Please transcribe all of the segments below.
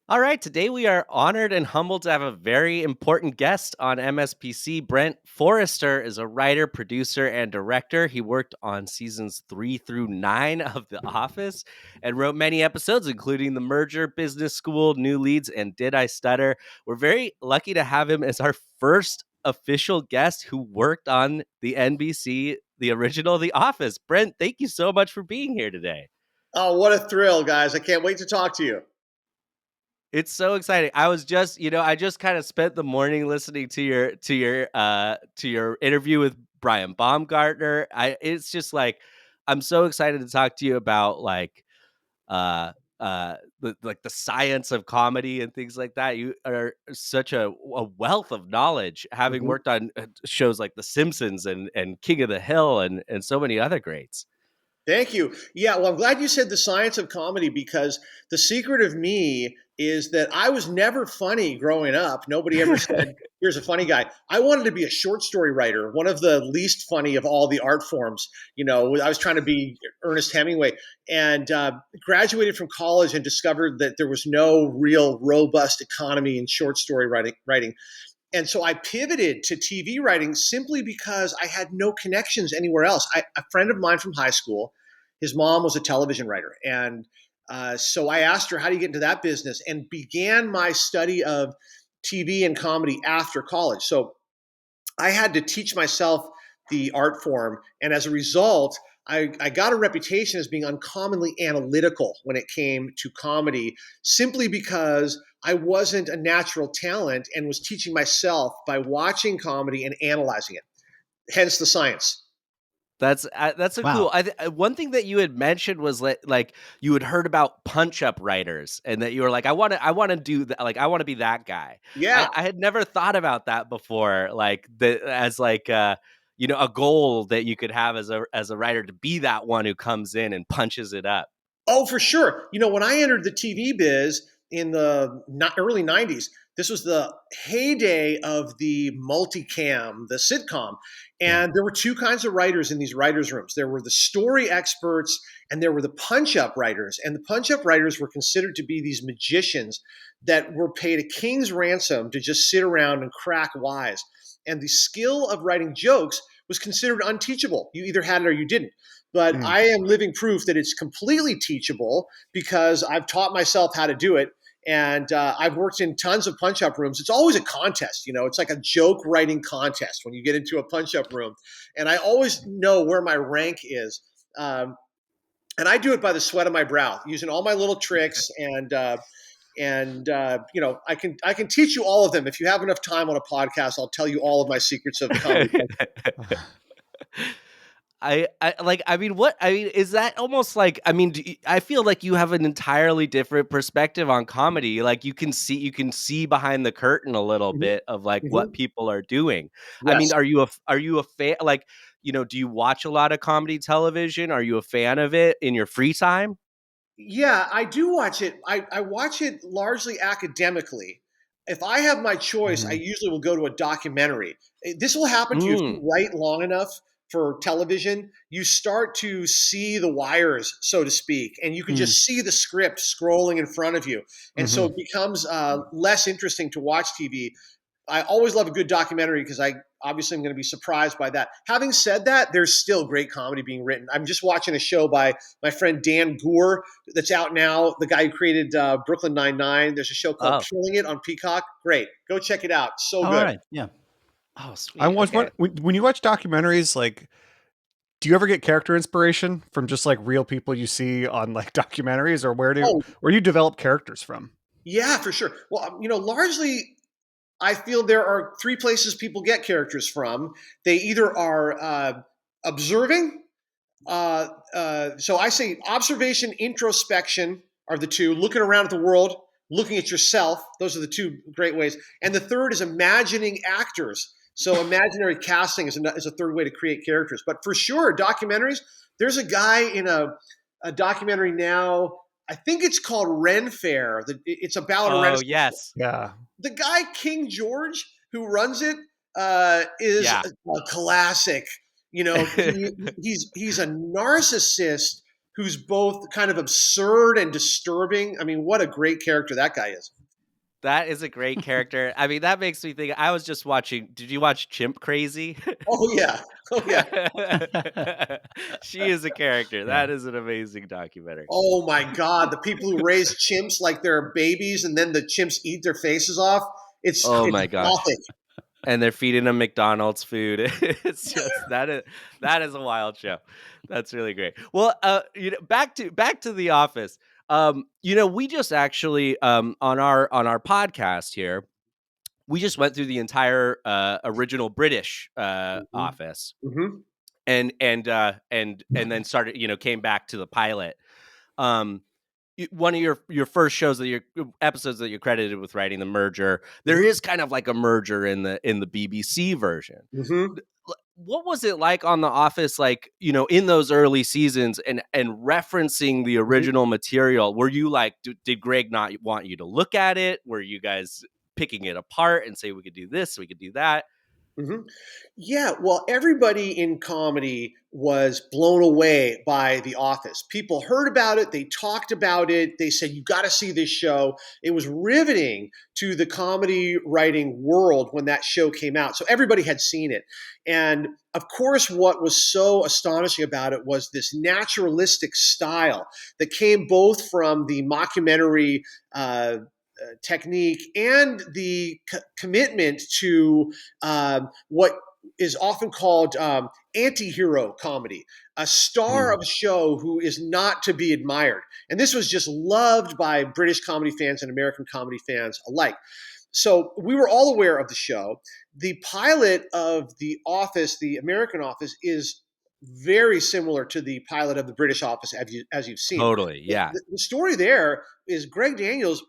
All right, today we are honored and humbled to have a very important guest on MSPC. Brent Forrester is a writer, producer, and director. He worked on seasons 3 through 9 of The Office and wrote many episodes, including The Merger, Business School, New Leads, and Did I Stutter? We're very lucky to have him as our first official guest who worked on the NBC, the original The Office. Brent, thank you so much for being here today. Oh, what a thrill, guys. I can't wait to talk to you. It's so exciting. I was just, I just kind of spent the morning listening to your interview with Brian Baumgartner. It's just like I'm so excited to talk to you about uh the science of comedy and things like that. You are such a wealth of knowledge, having Mhm. worked on shows like The Simpsons and King of the Hill and so many other greats. Thank you. Yeah, well, I'm glad you said the science of comedy because the secret of me is that I was never funny growing up. Nobody ever said, here's a funny guy. I wanted to be a short story writer, one of the least funny of all the art forms. I was trying to be Ernest Hemingway and graduated from college and discovered that there was no real robust economy in short story writing. And so I pivoted to TV writing simply because I had no connections anywhere else. A friend of mine from high school, his mom was a television writer. And so I asked her, how do you get into that business? And began my study of TV and comedy after college. So I had to teach myself the art form. And as a result, I got a reputation as being uncommonly analytical when it came to comedy, simply because I wasn't a natural talent and was teaching myself by watching comedy and analyzing it. Hence the science. That's so cool. Wow. One thing that you had mentioned was like you had heard about punch up writers, and that you were like, I want to do that. Like, I want to be that guy. I, Yeah. I had never thought about that before. Like as like a goal that you could have as a writer to be that one who comes in and punches it up. Oh, for sure. When I entered the TV biz in the early 90s, this was the heyday of the multicam, the sitcom. Yeah. And there were two kinds of writers in these writers' rooms. There were the story experts and there were the punch up writers. And the punch up writers were considered to be these magicians that were paid a king's ransom to just sit around and crack wise. And the skill of writing jokes was considered unteachable. You either had it or you didn't. But Mm. I am living proof that it's completely teachable because I've taught myself how to do it. And I've worked in tons of punch up rooms. It's always a contest, it's like a joke writing contest when you get into a punch up room. And I always know where my rank is. And I do it by the sweat of my brow, using all my little tricks. And I can teach you all of them. If you have enough time on a podcast, I'll tell you all of my secrets of comedy. Is that almost like, I feel like you have an entirely different perspective on comedy. Like you can see behind the curtain a little Mhm, bit of like what mhm. people are doing. Yes. Are you a fan? Like, do you watch a lot of comedy television? Are you a fan of it in your free time? Yeah, I do watch it. I watch it largely academically. If I have my choice, I Mhm. usually will go to a documentary. This will happen to you if you Mm, write long enough for television. You start to see the wires, so to speak, and you can Mm. just see the script scrolling in front of you. And so Mhm. it becomes less interesting to watch TV. I always love a good documentary because I obviously am going to be surprised by that. Having said that, there's still great comedy being written. I'm just watching a show by my friend Dan Goor that's out now. The guy who created Brooklyn Nine-Nine. There's a show called oh, Killing It on Peacock. Great, go check it out. So All good. right. Yeah. oh, I sweet. was Okay. what when you watch documentaries, like, do you ever get character inspiration from just like real people you see on like documentaries, or Oh where do you develop characters from? yeah, for sure. Well, largely I feel there are three places people get characters from. They either are observing. So I say observation, introspection are the two. Looking around at the world, looking at yourself. Those are the two great ways. And the third is imagining actors. So imaginary casting is a third way to create characters. But for sure, documentaries. There's a guy in a documentary now. I think it's called Ren Fair. It's about a Oh, Renaissance. yes. Yeah. The guy King George who runs it is Yeah. a classic. He's a narcissist who's both kind of absurd and disturbing. I mean, what a great character that guy is. That is a great character. I mean, that makes me think. I was just watching. Did you watch Chimp Crazy? Oh yeah, oh yeah. She is a character. Yeah. That is an amazing documentary. Oh my God, the people who raise chimps like they're babies, and then the chimps eat their faces off. It's Oh it's my gosh. gothic. And they're feeding them McDonald's food. It's just that is a wild show. That's really great. Well, back to The Office. We just actually on our podcast here, we just went through the entire original British Mm-hmm. Office, Mm-hmm. and then started, came back to the pilot. One of your first shows that your episodes that you're credited with writing the merger. There Mm-hmm. is kind of like a merger in the BBC version. Mm-hmm. What was it like on The Office, like, in those early seasons and referencing the original material? Were you like, did Greg not want you to look at it? Were you guys picking it apart and say, we could do this, we could do that? Mm-hmm. Yeah, well, everybody in comedy was blown away by The Office. People heard about it, they talked about it, they said, you got to see this show. It was riveting to the comedy writing world when that show came out. So everybody had seen it. And of course, what was so astonishing about it was this naturalistic style that came both from the mockumentary technique and the commitment to what is often called anti-hero comedy, a star of a show who is not to be admired. And this was just loved by British comedy fans and American comedy fans alike. So we were all aware of the show. The pilot of The Office, the American Office, is very similar to the pilot of the British Office, as you've seen. Totally, yeah. The story there is Greg Daniels,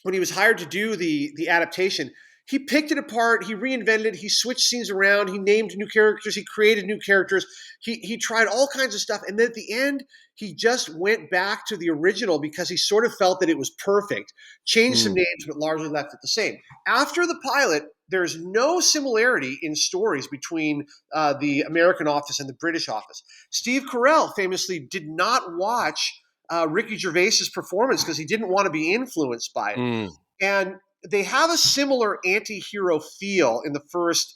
when he was hired to do the adaptation, he picked it apart, he reinvented it, he switched scenes around, he named new characters, he created new characters, he tried all kinds of stuff, and then at the end, he just went back to the original because he sort of felt that it was perfect, changed some names, but largely left it the same. After the pilot, there's no similarity in stories between the American Office and the British Office. Steve Carell famously did not watch Ricky Gervais's performance because he didn't want to be influenced by it. And they have a similar anti-hero feel in the first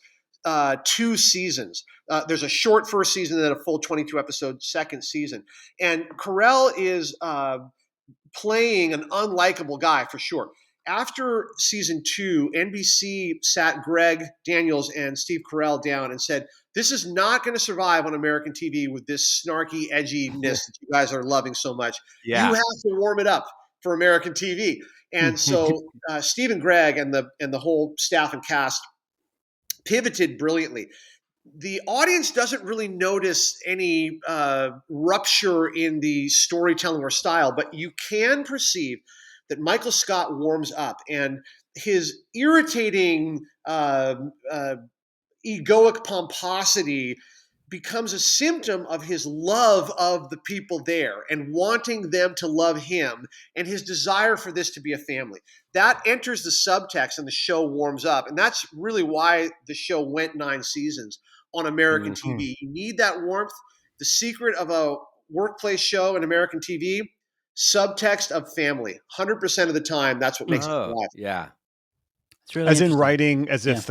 two seasons. There's a short first season and then a full 22 episode second season. And Carell is playing an unlikable guy for sure. After season 2, NBC sat Greg Daniels and Steve Carell down and said, this is not going to survive on American TV with this snarky edginess that you guys are loving so much. Yeah. You have to warm it up for American TV. And so Steve and Greg and the whole staff and cast pivoted brilliantly. The audience doesn't really notice any rupture in the storytelling or style, but you can perceive that Michael Scott warms up, and his irritating egoic pomposity becomes a symptom of his love of the people there and wanting them to love him and his desire for this to be a family. That enters the subtext and the show warms up. And that's really why the show went 9 seasons on American TV. You need that warmth. The secret of a workplace show in American TV, subtext of family. 100% of the time, that's what makes it alive. Yeah. It's really as in interesting. writing as if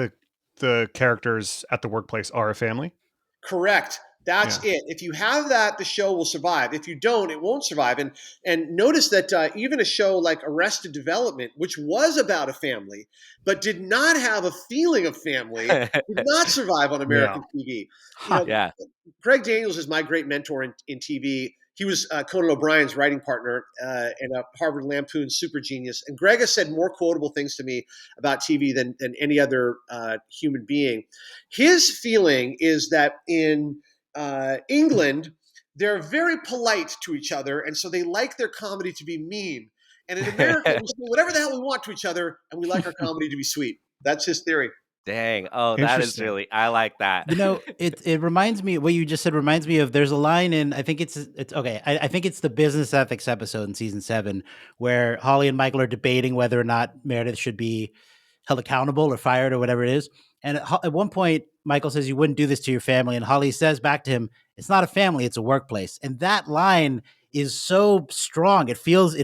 the characters at the workplace are a family. Correct. That's it. If you have that, the show will survive. If you don't, it won't survive. And notice that even a show like Arrested Development, which was about a family, but did not have a feeling of family, did not survive on American TV. Greg Daniels is my great mentor in TV. He was Conan O'Brien's writing partner and a Harvard Lampoon super genius. And Greg has said more quotable things to me about TV than any other human being. His feeling is that in England, they're very polite to each other, and so they like their comedy to be mean. And in America, we say whatever the hell we want to each other, and we like our comedy to be sweet. That's his theory. Dang. Oh, that is really, I like that. It reminds me, what you just said reminds me of, there's a line in, I think it's okay. I think it's the business ethics episode in season 7, where Holly and Michael are debating whether or not Meredith should be held accountable or fired or whatever it is. And at one point, Michael says, "You wouldn't do this to your family," and Holly says back to him, "It's not a family; it's a workplace." And that line is so strong. It feels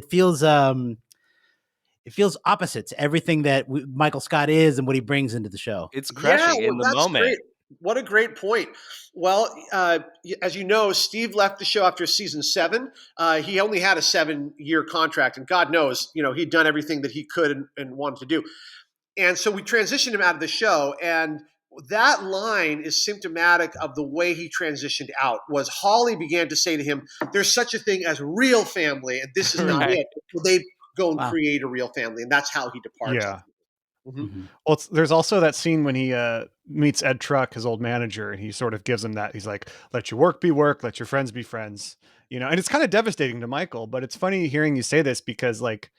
opposite to everything that Michael Scott is and what he brings into the show. It's Yeah, crushing well, in the that's moment. great. What a great point. Well, as you know, Steve left the show after season 7. He only had a 7-year contract, and God knows, he'd done everything that he could and wanted to do. And so we transitioned him out of the show, and that line is symptomatic of the way he transitioned out. Was Holly began to say to him, "There's such a thing as real family, and this is not Right. it." So they go and Wow. create a real family, and that's how he departs. Yeah. Mhm. Mhm. Well, there's also that scene when he meets Ed Truck, his old manager, and he sort of gives him that. He's like, "Let your work be work, let your friends be friends." And it's kind of devastating to Michael. But it's funny hearing you say this because, like,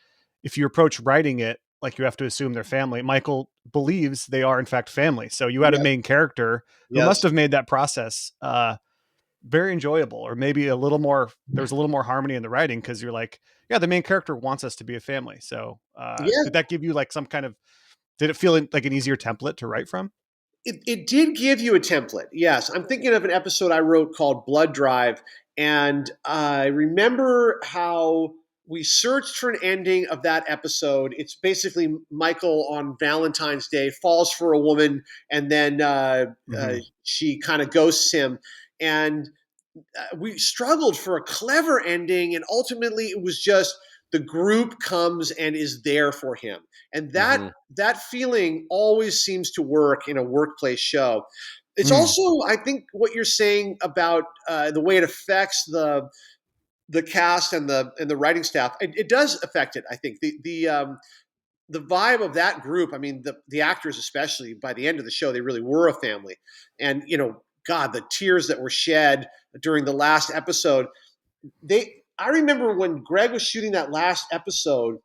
if you approach writing it like you have to assume they're family, Michael believes they are in fact family. So you had a Yes, main character who must yes. have made that process very enjoyable, or maybe a little more. There's a little more harmony in the writing because you're like, yeah, the main character wants us to be a family. So Yeah, did that give you like some kind of did it feel like an easier template to write from? it did give you a template. Yes. I'm thinking of an episode I wrote called Blood Drive. And I remember how we searched for an ending of that episode. It's basically Michael on Valentine's Day falls for a woman, and then Mhm. she kind of ghosts him. And we struggled for a clever ending, and ultimately it was just the group comes and is there for him, and that Hmm. that feeling always seems to work in a workplace show. It's Mm. also, I think, what you're saying about the way it affects the cast and the writing staff. It does affect it. I think the vibe of that group. I mean, the actors, especially by the end of the show, they really were a family. And God, the tears that were shed during the last episode. I remember when Greg was shooting that last episode,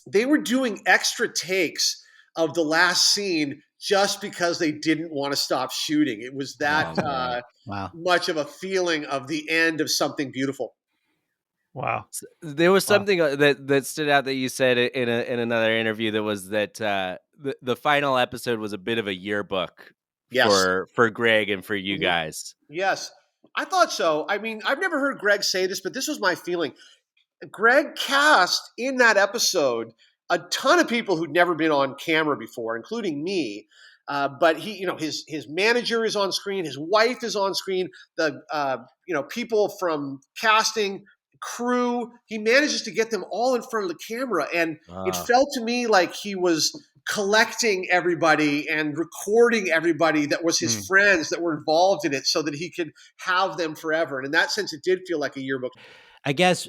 they were doing extra takes of the last scene just because they didn't want to stop shooting. It was that Oh man. Wow. much of a feeling of the end of something beautiful. Wow. There was Wow. something that stood out that you said in another interview that was that the final episode was a bit of a yearbook Yes. for Greg and for you Mhm. guys. Yes. I thought so. I mean, I've never heard Greg say this, but this was my feeling. Greg cast in that episode a ton of people who'd never been on camera before, including me. But he, his manager is on screen, his wife is on screen, the people from casting, crew. He manages to get them all in front of the camera, and it Oh. felt to me like he was collecting everybody and recording everybody that was his Mm. friends that were involved in it, so that he could have them forever. And in that sense, it did feel like a yearbook. I guess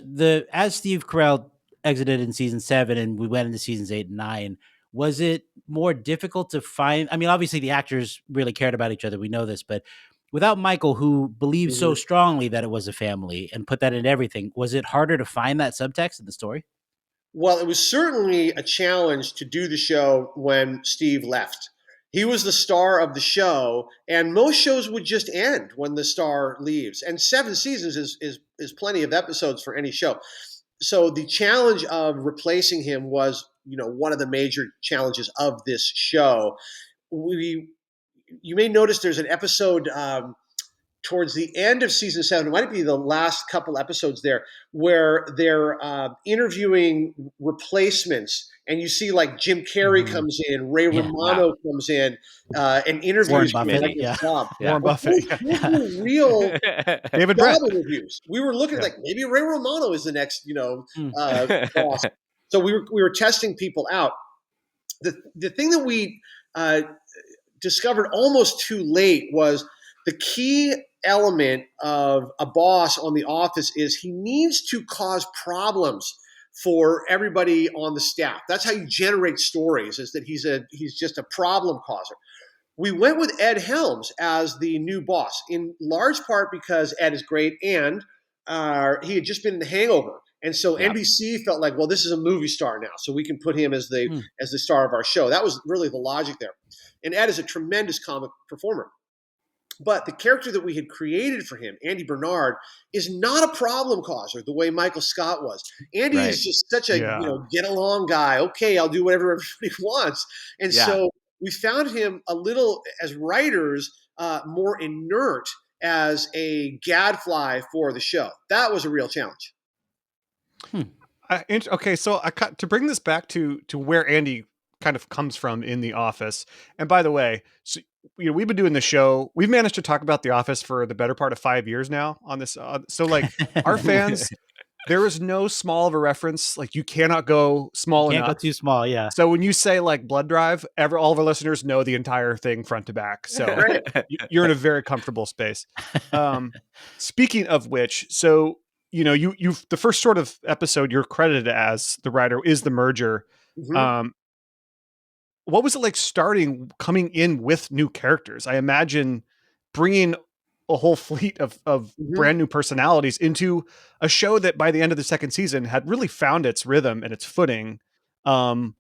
as Steve Carell exited in season 7 and we went into seasons 8 and 9, was it more difficult to find? I mean, obviously the actors really cared about each other. We know this, but without Michael, who believed so Mhm. strongly that it was a family and put that in everything, was it harder to find that subtext in the story? Well, it was certainly a challenge to do the show when Steve left. He was the star of the show, and most shows would just end when the star leaves. And 7 seasons is plenty of episodes for any show. So the challenge of replacing him was, one of the major challenges of this show. We, you may notice there's an episode towards the end of season 7, it might be the last couple episodes there, where they're interviewing replacements. And you see like Jim Carrey Mhm. comes in, Ray Yeah. Wow. Romano comes in, and Search Warren interviews for Buffett. committee. Michael's Yeah. job. Yeah. Warren But Buffett. Yeah. those were real David job Brent. interviews. We were looking Yeah. like maybe Ray Romano is the next, Mm. boss. So we were testing people out. The thing that we uh, discovered almost too late was the key element of a boss on the office is he needs to cause problems for everybody on the staff. That's how you generate stories, is that he's just a problem causer. We went with Ed Helms as the new boss, in large part because Ed is great, and he had just been in The Hangover, and so Yeah. NBC felt like, well, this is a movie star now, so we can put him as the Mm. as the star of our show. That was really the logic there. And Ed is a tremendous comic performer. But the character that we had created for him, Andy Bernard, is not a problem causer the way Michael Scott was. Andy Right. is just such a Yeah. get along guy. Okay, I'll do whatever everybody wants. And Yeah. so we found him a little, as writers, more inert as a gadfly for the show. That was a real challenge. Okay, so to bring this back to where Andy kind of comes from in The Office. And by the way, so, we've been doing the show. We've managed to talk about The Office for the better part of 5 years now on this. So like our fans, there is no small of a reference. Like you cannot go small Can't go enough. too small. Yeah. So when you say like blood drive, all of our listeners know the entire thing front to back. So Great. you're in a very comfortable space. Speaking of which, so you've the first sort of episode you're credited as the writer is the merger. Mm-hmm. Um, what was it like coming in with new characters? I imagine bringing a whole fleet of Mm-hmm. brand new personalities into a show that by the end of the second season had really found its rhythm and its footing. Um,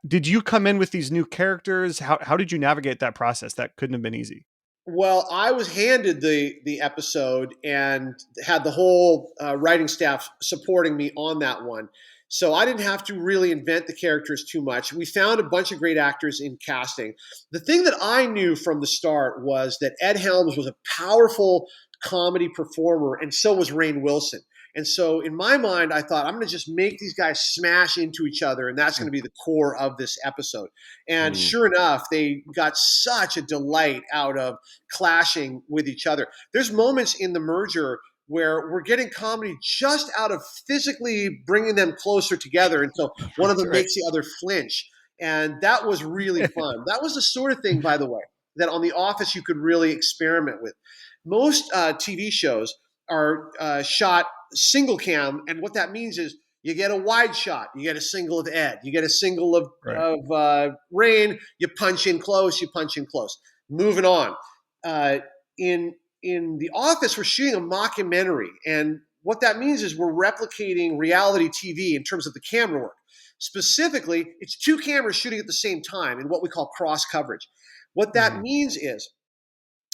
did you come in with these new characters? How did you navigate that process? That couldn't have been easy. Well, I was handed the episode and had the whole writing staff supporting me on that one. So I didn't have to really invent the characters too much. We found a bunch of great actors in casting. The thing that I knew from the start was that Ed Helms was a powerful comedy performer, and so was Rainn Wilson. And so in my mind, I thought I'm going to just make these guys smash into each other, and that's going to be the core of this episode. And Mm. sure enough, they got such a delight out of clashing with each other. There's moments in the merger where we're getting comedy just out of physically bringing them closer together until one of That's them right. makes the other flinch. And that was really fun. That was the sort of thing, by the way, that on The Office you could really experiment with. Most TV shows are shot single cam, and what that means is you get a wide shot, you get a single of Ed, you get a single of, Right. Rainn, you punch in close, you punch in close. Moving on. Uh, in The Office, we're shooting a mockumentary, and what that means is we're replicating reality TV in terms of the camera work. Specifically, it's two cameras shooting at the same time in what we call cross coverage. What that Mhm. means is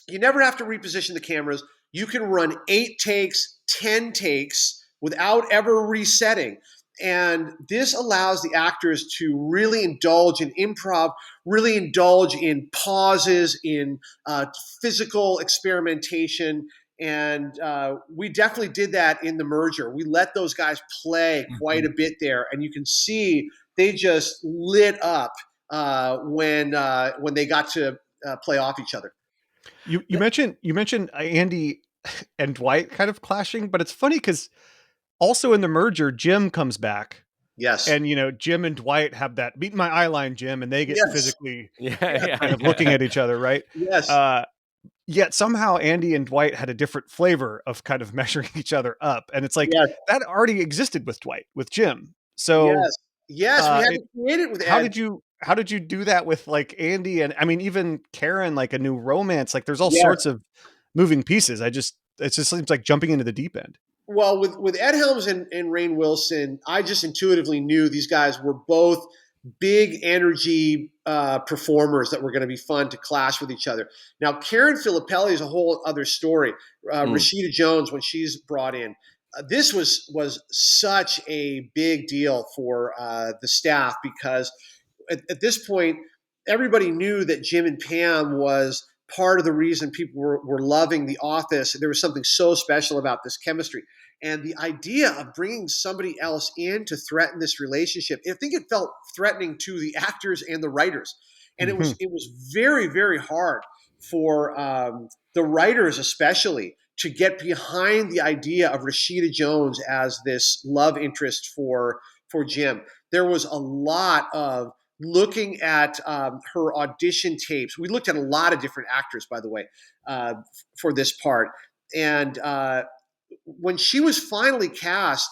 you never have to reposition the cameras. You can run 8 takes, 10 takes without ever resetting. And this allows the actors to really indulge in improv, really indulge in pauses, in physical experimentation. And we definitely did that in the merger. We let those guys play quite a bit there. And you can see they just lit up when they got to play off each other. You mentioned Andy and Dwight kind of clashing, but it's funny because also in the merger, Jim comes back. Yes. And Jim and Dwight have that beat my eye line, Jim, and they get Yes. physically Yeah, Yes. kind of yeah. looking at each other, right? Yes. Uh, Yet somehow Andy and Dwight had a different flavor of kind of measuring each other up, and it's like Yes. that already existed with Dwight, with Jim. So, Yes. Yes. We had it, to create it with how Ed. did you do that with like Andy and I mean even Karen, like a new romance? Like there's all Yes. sorts of moving pieces. It just seems like jumping into the deep end. Well, with Ed Helms and Rainn Wilson, I just intuitively knew these guys were both big energy performers that were going to be fun to clash with each other. Now, Karen Filippelli is a whole other story. Mm. Rashida Jones, when she's brought in, this was such a big deal for the staff because at this point, everybody knew that Jim and Pam was part of the reason people were loving The Office. There was something so special about this chemistry. And the idea of bringing somebody else in to threaten this relationship, I think it felt threatening to the actors and the writers. And Mhm. it was very, very hard for the writers, especially, to get behind the idea of Rashida Jones as this love interest for Jim. There was a lot of looking at her audition tapes. We looked at a lot of different actors, by the way, for this part. And when she was finally cast,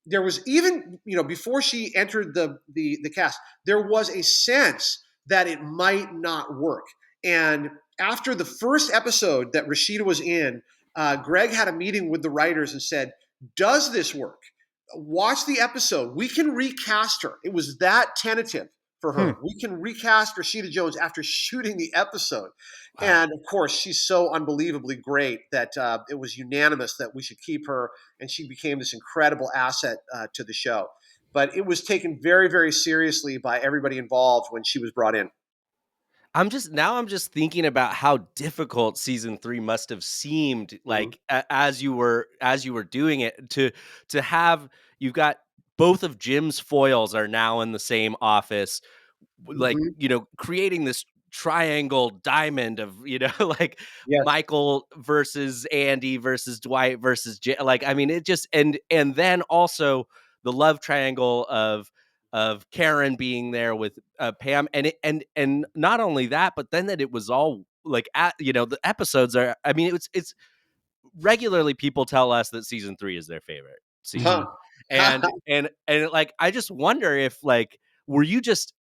there was even before she entered the cast, there was a sense that it might not work. And after the first episode that Rashida was in, Greg had a meeting with the writers and said, "Does this work? Watch the episode. We can recast her." It was that tentative for Hmm. her. We can recast Rashida Jones after shooting the episode. Wow. And of course, she's so unbelievably great that it was unanimous that we should keep her, and she became this incredible asset to the show. But it was taken very, very seriously by everybody involved when she was brought in. I'm just thinking about how difficult season 3 must have seemed Mhm. like as you were doing it to have you've got both of Jim's foils are now in the same office, like, Mhm. creating this triangle diamond of, like Yes. Michael versus Andy versus Dwight versus like, I mean, it just and then also the love triangle of Karen being there with Pam, and not only that, but then that it was all like the episodes are. I mean, it's regularly people tell us that season 3 is their favorite season, Huh. Mhm. and like I just wonder if like were you just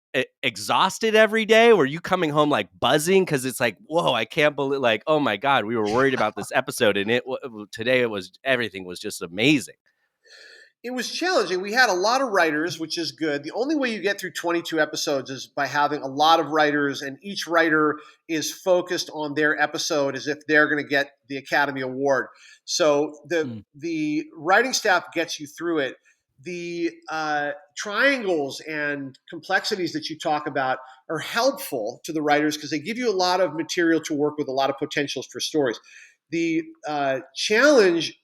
exhausted every day? Were you coming home like buzzing because it's like whoa, I can't believe like oh my god, we were worried about this episode and today it was everything was just amazing. It was challenging. We had a lot of writers, which is good. The only way you get through 22 episodes is by having a lot of writers, and each writer is focused on their episode as if they're going to get the Academy Award. So Mm. the writing staff gets you through it. The triangles and complexities that you talk about are helpful to the writers because they give you a lot of material to work with, a lot of potentials for stories. The challenge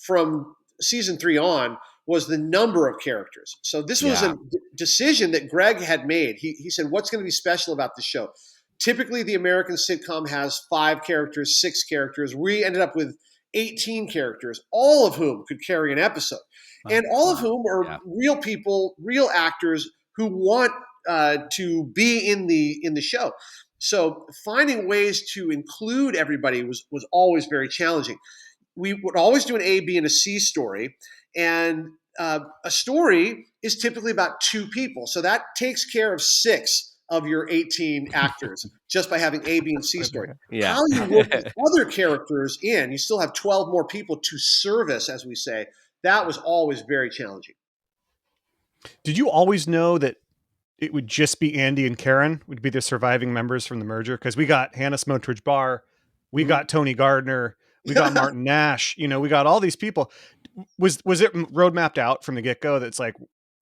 from season 3 on was the number of characters. So this was a Yeah. decision that Greg had made. He said, what's going to be special about the show? Typically, the American sitcom has 5 characters, 6 characters. We ended up with 18 characters, all of whom could carry an episode, Wow. and all of whom are Yeah. real people, real actors who want to be in the show. So finding ways to include everybody was always very challenging. We would always do an A, B, and a C story. And a story is typically about 2 people. So that takes care of 6 of your 18 actors just by having A, B, and C story. Yeah. How you work the other characters in, you still have 12 more people to service, as we say. That was always very challenging. Did you always know that it would just be Andy and Karen would be the surviving members from the merger? Because we got Hannah Smotridge Barr, we Mhm. got Tony Gardner, we got Martin Nash. We got all these people. Was it road mapped out from the get go? That's like,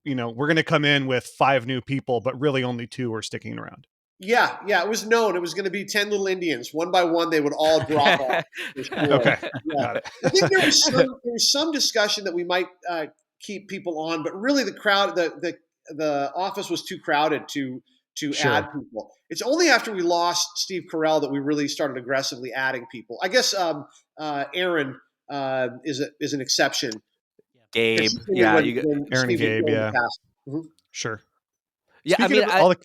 we're going to come in with 5 new people, but really only 2 are sticking around. Yeah, it was known. It was going to be 10 little Indians. One by one, they would all drop off for sure. Okay, Yeah. got it. I think there was some discussion that we might keep people on, but really the crowd, the office was too crowded to add Sure. people. It's only after we lost Steve Carell that we really started aggressively adding people. I guess Aaron is an exception. Gabe. She came in Yeah, when Aaron and Steve was Gabe, going to yeah, cast. Mhm. sure. yeah. I Speaking mean, of all the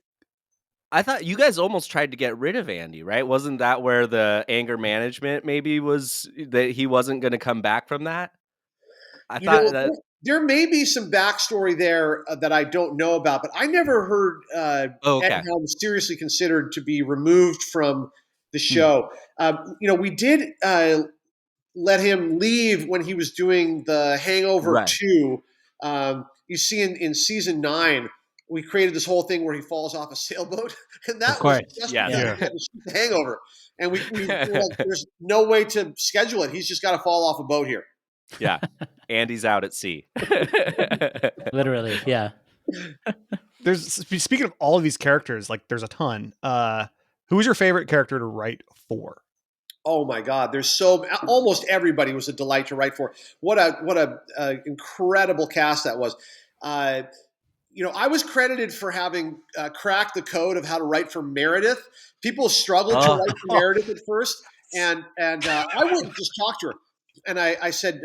I thought you guys almost tried to get rid of Andy, right? Wasn't that where the anger management maybe was that he wasn't going to come back from that? I You know, thought that. there may be some backstory there that I don't know about, but I never heard Oh, Ed okay. Helms seriously considered to be removed from the Hmm. show. We did let him leave when he was doing the Hangover Right. 2. You see in season 9, we created this whole thing where he falls off a sailboat, and Of that was course. just Yes. because Yeah. we had to shoot the Hangover. And we were like, there's no way to schedule it. He's just got to fall off a boat here. Yeah. Andy's out at sea. Literally, yeah. There's speaking of all of these characters, like there's a ton. Who was your favorite character to write for? Oh my God! There's almost everybody was a delight to write for. What a incredible cast that was. I was credited for having cracked the code of how to write for Meredith. People struggled to Oh. write for Meredith at first, and I went and just talked to her, and I said,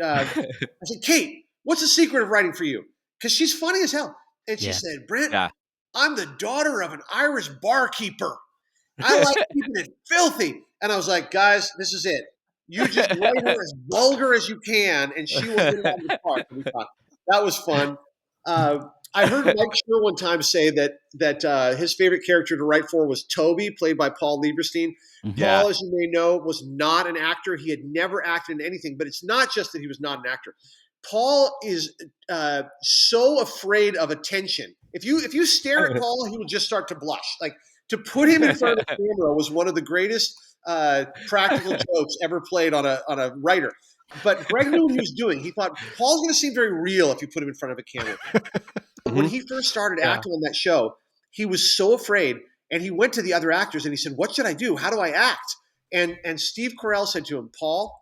Kate, what's the secret of writing for you? Because she's funny as hell. And she Yeah. said, Brent, Yeah. I'm the daughter of an Irish barkeeper. I like keeping it filthy. And I was like, guys, this is it. You just write her as vulgar as you can, and she will hit it out of the park. And we thought that was fun. I heard Mike Schur one time say that his favorite character to write for was Toby, played by Paul Lieberstein. Mhm. Yeah. Paul, as you may know, was not an actor. He had never acted in anything, but it's not just that he was not an actor. Paul is so afraid of attention. If you stare at Paul, he will just start to blush. Like, to put him in front of the camera was one of the greatest practical jokes ever played on a writer. But Greg knew what he was doing. He thought Paul's going to seem very real if you put him in front of a camera. When Mhm. he first started Yeah. acting on that show, he was so afraid. And he went to the other actors and he said, "What should I do? How do I act?" And Steve Carell said to him, "Paul,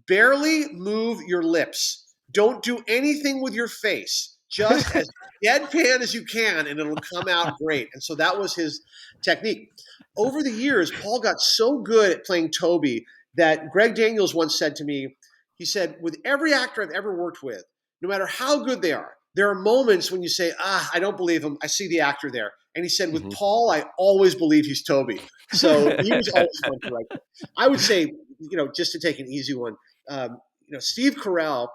barely move your lips. Don't do anything with your face. Just as deadpan as you can, and it'll come out great." And so that was his technique. Over the years, Paul got so good at playing Toby that Greg Daniels once said to me, he said, "With every actor I've ever worked with, no matter how good they are, there are moments when you say, I don't believe him. I see the actor there." And he said, "With Paul, I always believe he's Toby." So he was always fun to write with. I would say, just to take an easy one, Steve Carell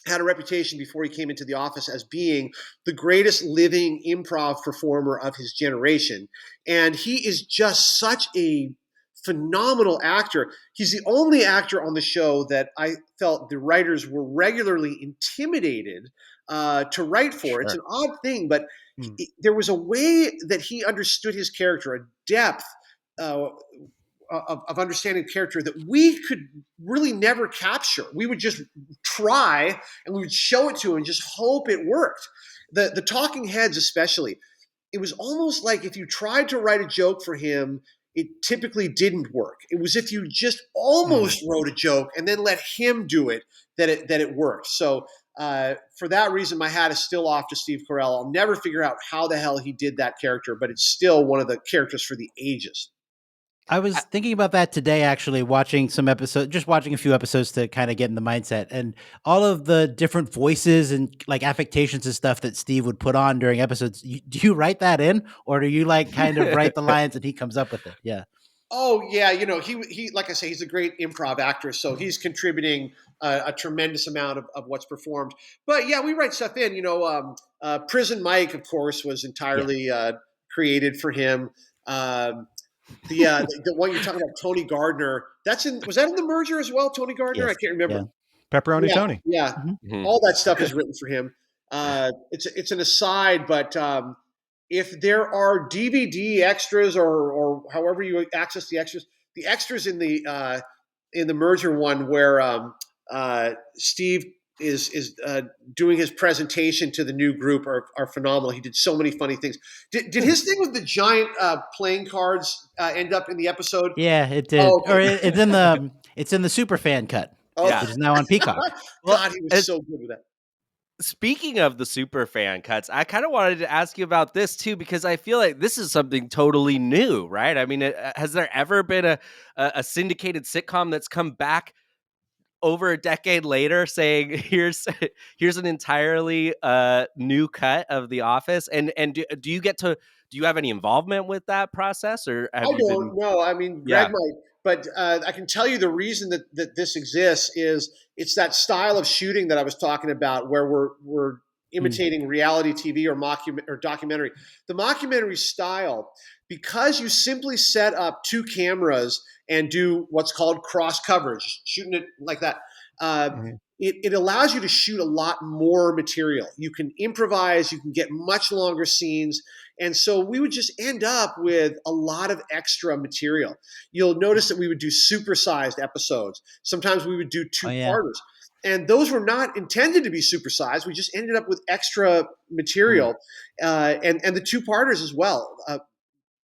had a reputation before he came into the office as being the greatest living improv performer of his generation. And he is just such a phenomenal actor. He's the only actor on the show that I felt the writers were regularly intimidated to write for. Sure. It's an odd thing, but there was a way that he understood his character, a depth of understanding character that we could really never capture. We would just try and we would show it to him and just hope it worked. The talking heads especially, it was almost like if you tried to write a joke for him, it typically didn't work. It was if you just almost wrote a joke and then let him do it, that it worked. So for that reason, my hat is still off to Steve Carell. I'll never figure out how the hell he did that character, but it's still one of the characters for the ages. I was thinking about that today, actually, watching a few episodes to kind of get in the mindset, and all of the different voices and like affectations and stuff that Steve would put on during episodes. Do you write that in, or do you like kind of write the lines and he comes up with it? Yeah. Oh yeah, he like I say, he's a great improv actor, so he's contributing a tremendous amount of what's performed. But yeah, we write stuff in. Prison Mike, of course, was entirely created for him. The one you're talking about, Tony Gardner, was that in the merger as well? Tony Gardner? Yes. I can't remember. Yeah. Pepperoni Tony. Yeah. Mm-hmm. All that stuff is written for him. It's an aside, but if there are DVD extras or however you access the extras in the merger one where Steve is doing his presentation to the new group are phenomenal. He did so many funny things. Did his thing with the giant playing cards end up in the episode? Yeah, it did. Oh, okay. Or it's in the super fan cut. Oh, yeah. Which is now on Peacock. God, he was so good with that. Speaking of the super fan cuts, I kind of wanted to ask you about this too, because I feel like this is something totally new, right? I mean, has there ever been a syndicated sitcom that's come back over a decade later saying here's an entirely new cut of The Office? And do you have any involvement with that process, or have I don't know? I mean, Greg might, but I can tell you the reason that this exists is it's that style of shooting that I was talking about, where we're imitating reality TV or documentary. The mockumentary style, because you simply set up two cameras and do what's called cross coverage, shooting it like that. It allows you to shoot a lot more material. You can improvise, you can get much longer scenes. And so we would just end up with a lot of extra material. You'll notice that we would do supersized episodes. Sometimes we would do two-parters. And those were not intended to be supersized. We just ended up with extra material. And the two-parters as well.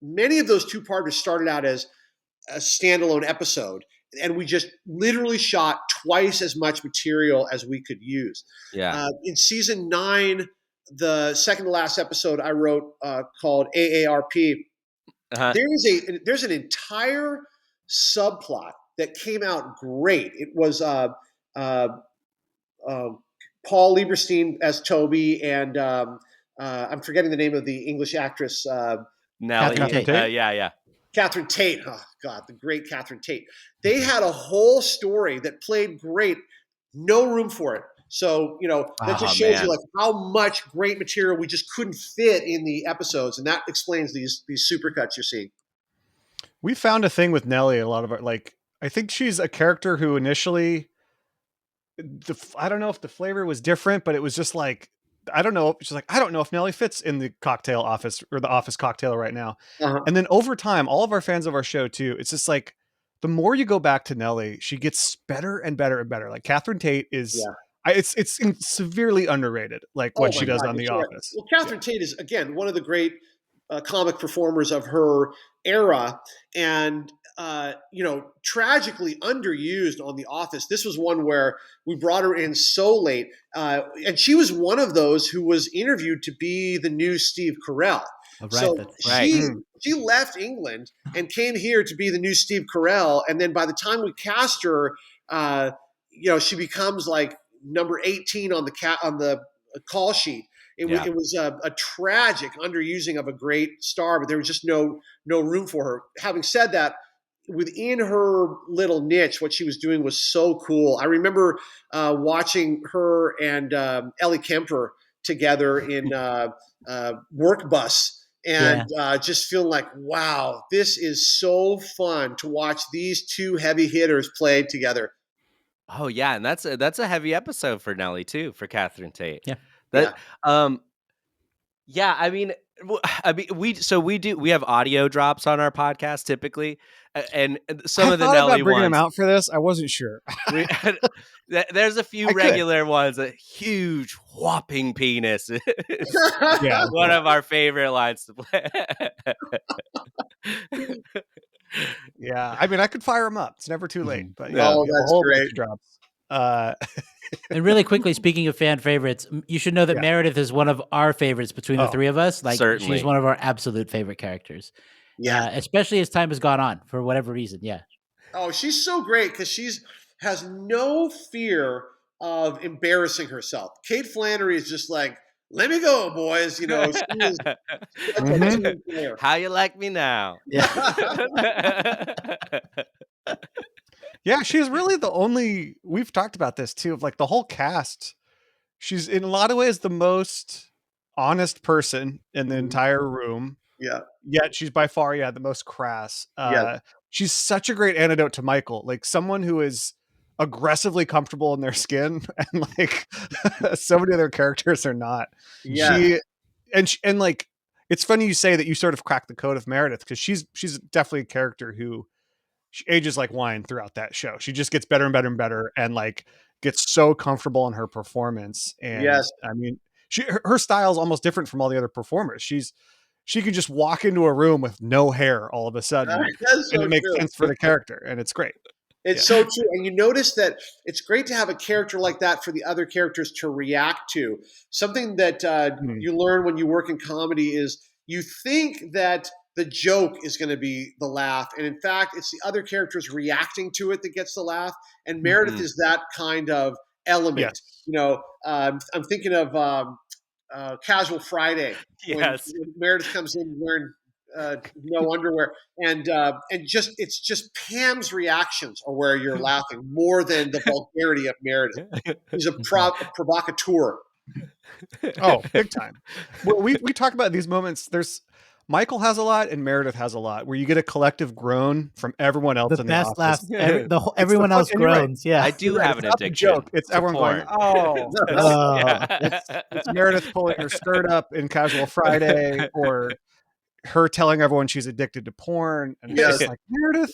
Many of those two-parters started out as a standalone episode, and we just literally shot twice as much material as we could use. Yeah. In season 9, the second to last episode I wrote called AARP, there's an entire subplot that came out great. It was Paul Lieberstein as Toby, and I'm forgetting the name of the English actress. Nellie. Catherine Tate. Yeah. Catherine Tate. Oh, God, the great Catherine Tate. They had a whole story that played great. No room for it. So, that just shows you like how much great material we just couldn't fit in the episodes. And that explains these supercuts you're seeing. We found a thing with Nellie, a lot of our, I think she's a character who initially, I don't know if the flavor was different, but it was just like, I don't know. She's like, I don't know if Nellie fits in the cocktail office or the office cocktail right now. And then over time, all of our fans of our show too, it's just like, the more you go back to Nellie, she gets better and better and better. Like Catherine Tate is, it's severely underrated. Like what she does on The Office. Well, Catherine Tate is, again, one of the great comic performers of her era, and tragically underused on The Office. This was one where we brought her in so late, and she was one of those who was interviewed to be the new Steve Carell. Right, So that's right. she left England and came here to be the new Steve Carell, and then by the time we cast her, she becomes like number 18 on the call sheet. It was a tragic underusing of a great star, but there was just no room for her. Having said that, within her little niche, what she was doing was so cool. I remember watching her and Ellie Kemper together in Work Bus, and just feeling like, wow, this is so fun to watch these two heavy hitters play together. Oh yeah, and that's a heavy episode for Nellie too, for Catherine Tate. Yeah. Yeah, I mean, we have audio drops on our podcast typically, and some I of the thought Nellie about bringing ones. them out for this. I wasn't sure. There's a few regular ones. A huge whopping penis is one of our favorite lines to play. Yeah, I mean, I could fire them up. It's never too late. But that's great. Drops. And really quickly, speaking of fan favorites, you should know that Meredith is one of our favorites between the three of us. Like, certainly. She's one of our absolute favorite characters. Yeah, especially as time has gone on for whatever reason. Yeah. Oh, she's so great because has no fear of embarrassing herself. Kate Flannery is just like, let me go, boys. She is How you like me now? Yeah. Yeah, she's really the only, we've talked about this too, of like the whole cast. She's in a lot of ways the most honest person in the entire room. Yeah. Yet she's by far, the most crass. She's such a great antidote to Michael, like someone who is aggressively comfortable in their skin, and like so many other characters are not. Yeah. And like, it's funny you say that you sort of cracked the code of Meredith, because she's definitely a character who she ages like wine throughout that show. She just gets better and better and better, and like gets so comfortable in her performance. And I mean, her style is almost different from all the other performers. She can just walk into a room with no hair all of a sudden, and it makes sense for the character, and it's great. It's so true. And you notice that it's great to have a character like that for the other characters to react to. Something that you learn when you work in comedy is you think that the joke is going to be the laugh. And in fact, it's the other characters reacting to it that gets the laugh. And Meredith is that kind of element. Yes. I'm thinking of Casual Friday. Yes. When Meredith comes in wearing no underwear, and it's just Pam's reactions are where you're laughing more than the vulgarity of Meredith. He's a provocateur. Oh, big time. Well, we talk about these moments. There's Michael has a lot and Meredith has a lot, where you get a collective groan from everyone else in the office. Laugh. Everyone else groans. Right. Yeah, I do have an addiction. Joke. It's everyone porn. Going, it's Meredith pulling her skirt up in Casual Friday, or her telling everyone she's addicted to porn. And it's just like, Meredith.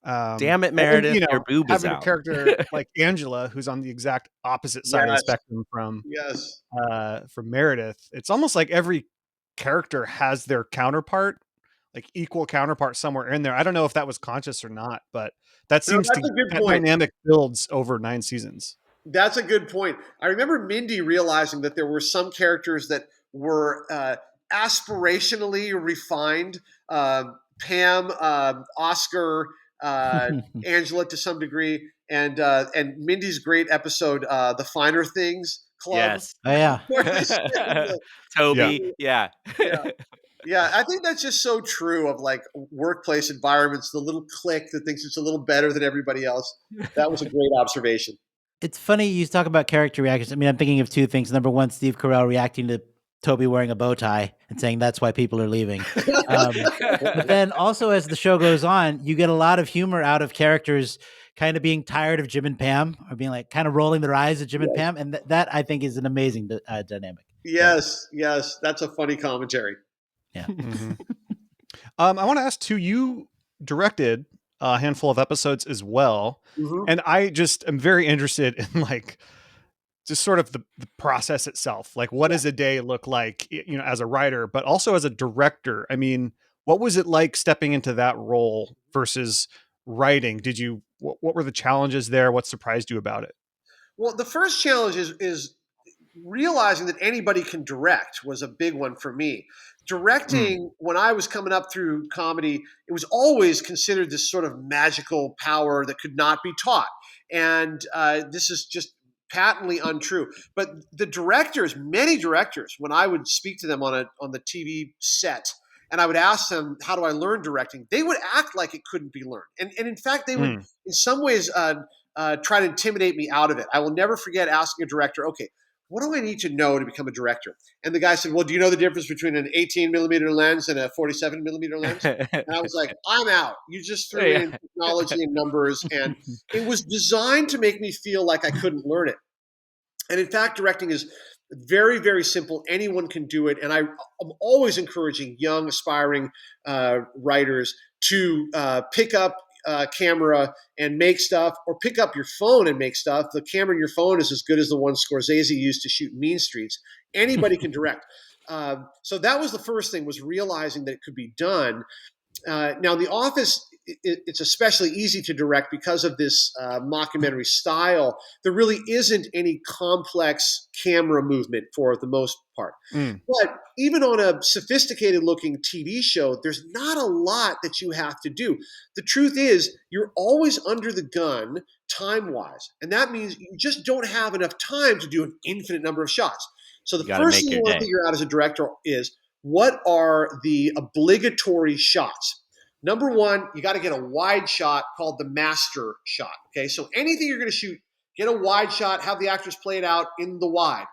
Damn it, Meredith, your boob is having out. A character like Angela, who's on the exact opposite side of the spectrum from Meredith. It's almost like every character has their counterpart, like equal counterpart somewhere in there. I don't know if that was conscious or not, but that seems that dynamic builds over 9 seasons. That's a good point. I remember Mindy realizing that there were some characters that were aspirationally refined. Pam, Oscar, Angela to some degree, and Mindy's great episode, The Finer Things Club. Yes. Oh, yeah. Toby. Yeah. Yeah, I think that's just so true of like workplace environments, the little clique that thinks it's a little better than everybody else. That was a great observation. It's funny you talk about character reactions. I mean, I'm thinking of two things. Number one, Steve Carell reacting to Toby wearing a bow tie and saying that's why people are leaving. But then also as the show goes on, you get a lot of humor out of characters kind of being tired of Jim and Pam, or being like kind of rolling their eyes at Jim and Pam. And that I think is an amazing dynamic. Yes. That's a funny commentary. Yeah. Mm-hmm. I want to ask too, you directed a handful of episodes as well. Mm-hmm. And I just am very interested in like just sort of the process itself. Like, what does a day look like, as a writer, but also as a director? I mean, what was it like stepping into that role versus writing? What were the challenges there? What surprised you about it? Well, the first challenge is realizing that anybody can direct was a big one for me. Mm. Directing, when I was coming up through comedy, it was always considered this sort of magical power that could not be taught. And this is just patently untrue. But the directors, many directors, when I would speak to them on the TV set, and I would ask them, how do I learn directing? They would act like it couldn't be learned. And in fact, they would, Mm. in some ways, try to intimidate me out of it. I will never forget asking a director, okay, what do I need to know to become a director? And the guy said, well, do you know the difference between an 18 millimeter lens and a 47 millimeter lens? And I was like, I'm out. You just threw Yeah. in technology and numbers. And it was designed to make me feel like I couldn't learn it. And in fact, directing is very, very simple. Anyone can do it. And I'm always encouraging young, aspiring writers to pick up camera and make stuff, or pick up your phone and make stuff. The camera in your phone is as good as the one Scorsese used to shoot Mean Streets. Anybody can direct. So that was the first thing, was realizing that it could be done. Now, The Office, it's especially easy to direct because of this mockumentary style. There really isn't any complex camera movement for the most part. Mm. But even on a sophisticated looking TV show, there's not a lot that you have to do. The truth is, you're always under the gun time wise. And that means you just don't have enough time to do an infinite number of shots. So You the got to first make thing you your want to day. figure out as a director is, what are the obligatory shots? Number one, you got to get a wide shot called the master shot. Okay, so anything you're going to shoot, get a wide shot, have the actors play it out in the wide.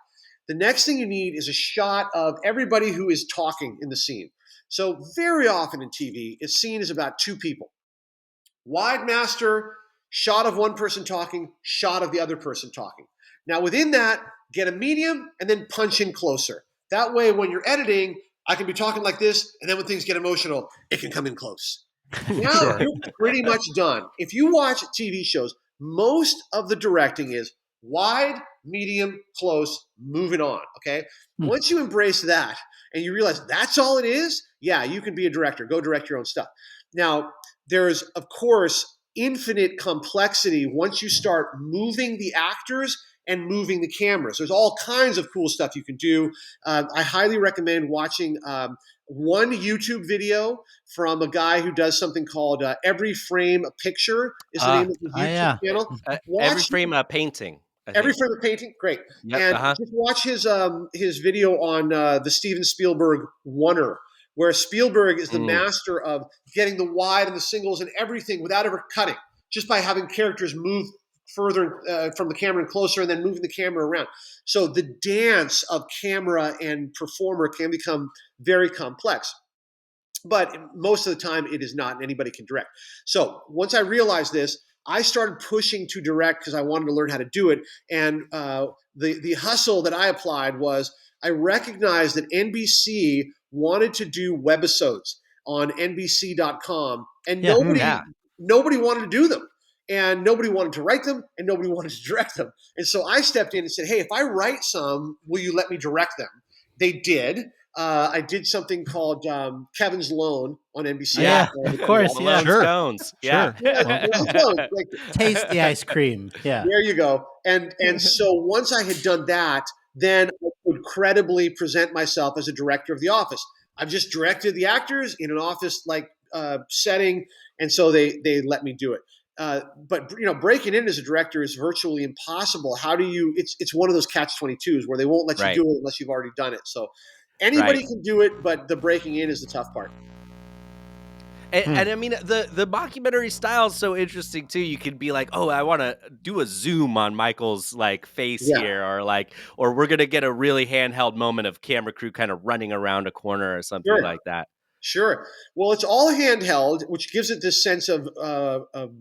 The next thing you need is a shot of everybody who is talking in the scene. So very often in TV, a scene is about two people. Wide master, shot of one person talking, shot of the other person talking. Now within that, get a medium and then punch in closer. That way, when you're editing, I can be talking like this, and then when things get emotional, it can come in close. Now Sure. you're pretty much done. If you watch TV shows, most of the directing is wide, medium, close, moving on. Okay. Hmm. Once you embrace that and you realize that's all it is, yeah, you can be a director. Go direct your own stuff. Now, there's, of course, infinite complexity once you start moving the actors and moving the cameras. There's all kinds of cool stuff you can do. I highly recommend watching one YouTube video from a guy who does something called Every Frame a Picture, is the name of his Oh, YouTube yeah. channel. Every Watch frame a painting, I Every think. Frame a Painting, great. Yep. And Uh-huh. just watch his video on the Steven Spielberg Oneer, where Spielberg is the Mm. master of getting the wide and the singles and everything without ever cutting, just by having characters move further from the camera and closer, and then moving the camera around. So the dance of camera and performer can become very complex. But most of the time, it is not, and anybody can direct. So once I realized this, I started pushing to direct because I wanted to learn how to do it. And the hustle that I applied was, I recognized that NBC wanted to do webisodes on NBC.com, and Yeah. Yeah. nobody wanted to do them, and nobody wanted to write them, and nobody wanted to direct them. And so I stepped in and said, "Hey, if I write some, will you let me direct them?" They did. I did something called Kevin's Loan on NBC. Yeah. Of course, yeah. Malone Sure. Scones. Yeah. Yeah, Kevin's Loan. Like, Taste the ice cream. Yeah. there you go. And so once I had done that, then I could credibly present myself as a director of The Office. I've just directed the actors in an office like setting, and so they let me do it. But breaking in as a director is virtually impossible. How do you? It's one of those catch-22s where they won't let you Right. do it unless you've already done it. So anybody Right. can do it, but the breaking in is the tough part. And I mean, the mockumentary style is so interesting too. You could be like, oh, I want to do a zoom on Michael's like face Yeah. here, or we're gonna get a really handheld moment of camera crew kind of running around a corner or something Sure. like that. Sure. Well, it's all handheld, which gives it this sense of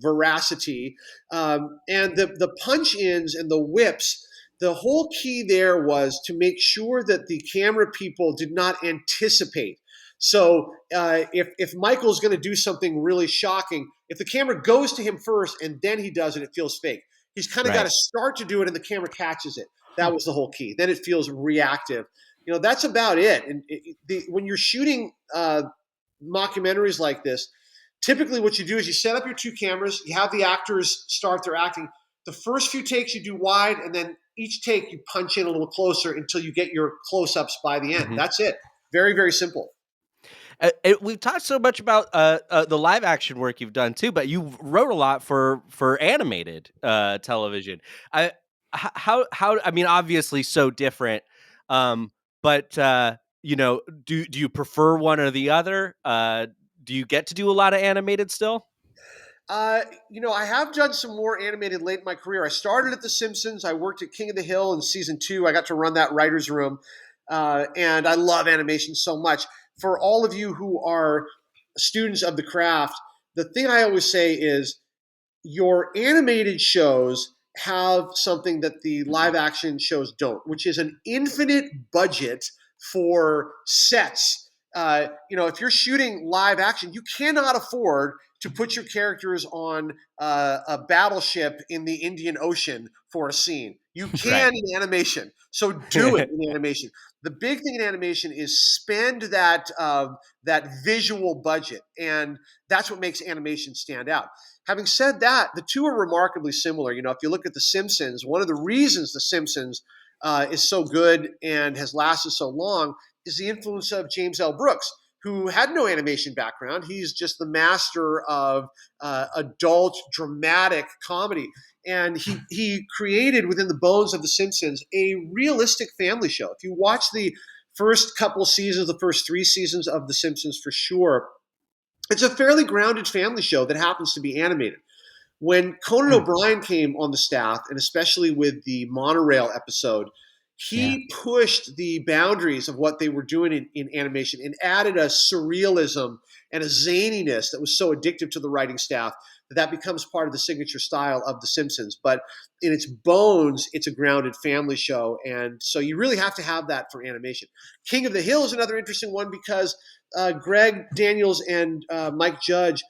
veracity. And the punch ins and the whips, the whole key there was to make sure that the camera people did not anticipate. So if Michael's going to do something really shocking, if the camera goes to him first and then he does it, it feels fake. He's kind of got Right. to start to do it and the camera catches it. That was the whole key. Then it feels reactive. That's about it. And when you're shooting mockumentaries like this, typically what you do is you set up your two cameras, you have the actors start their acting. The first few takes you do wide, and then each take you punch in a little closer until you get your close-ups by the end. Mhm. That's it. Very, very simple. We've talked so much about the live action work you've done too, but you wrote a lot for animated television. How I mean, obviously so different, but do you prefer one or the other? Do you get to do a lot of animated still? I have done some more animated late in my career. I started at The Simpsons. I worked at King of the Hill in season 2. I got to run that writer's room. And I love animation so much. For all of you who are students of the craft, the thing I always say is your animated shows have something that the live action shows don't, which is an infinite budget for sets. If you're shooting live action, you cannot afford to put your characters on a battleship in the Indian Ocean for a scene. You Right. can in animation, so do it in animation. The big thing in animation is spend that visual budget, and that's what makes animation stand out. Having said that, the two are remarkably similar. If you look at The Simpsons, one of the reasons The Simpsons is so good and has lasted so long is the influence of James L. Brooks, who had no animation background. He's just the master of adult dramatic comedy. And he created within the bones of The Simpsons a realistic family show. If you watch the first couple seasons, the first 3 seasons of The Simpsons for sure, it's a fairly grounded family show that happens to be animated. When Conan O'Brien came on the staff, and especially with the monorail episode, Yeah. he pushed the boundaries of what they were doing in animation and added a surrealism and a zaniness that was so addictive to the writing staff that becomes part of the signature style of The Simpsons. But in its bones, it's a grounded family show. And so you really have to have that for animation. King of the Hill is another interesting one because Greg Daniels and Mike Judge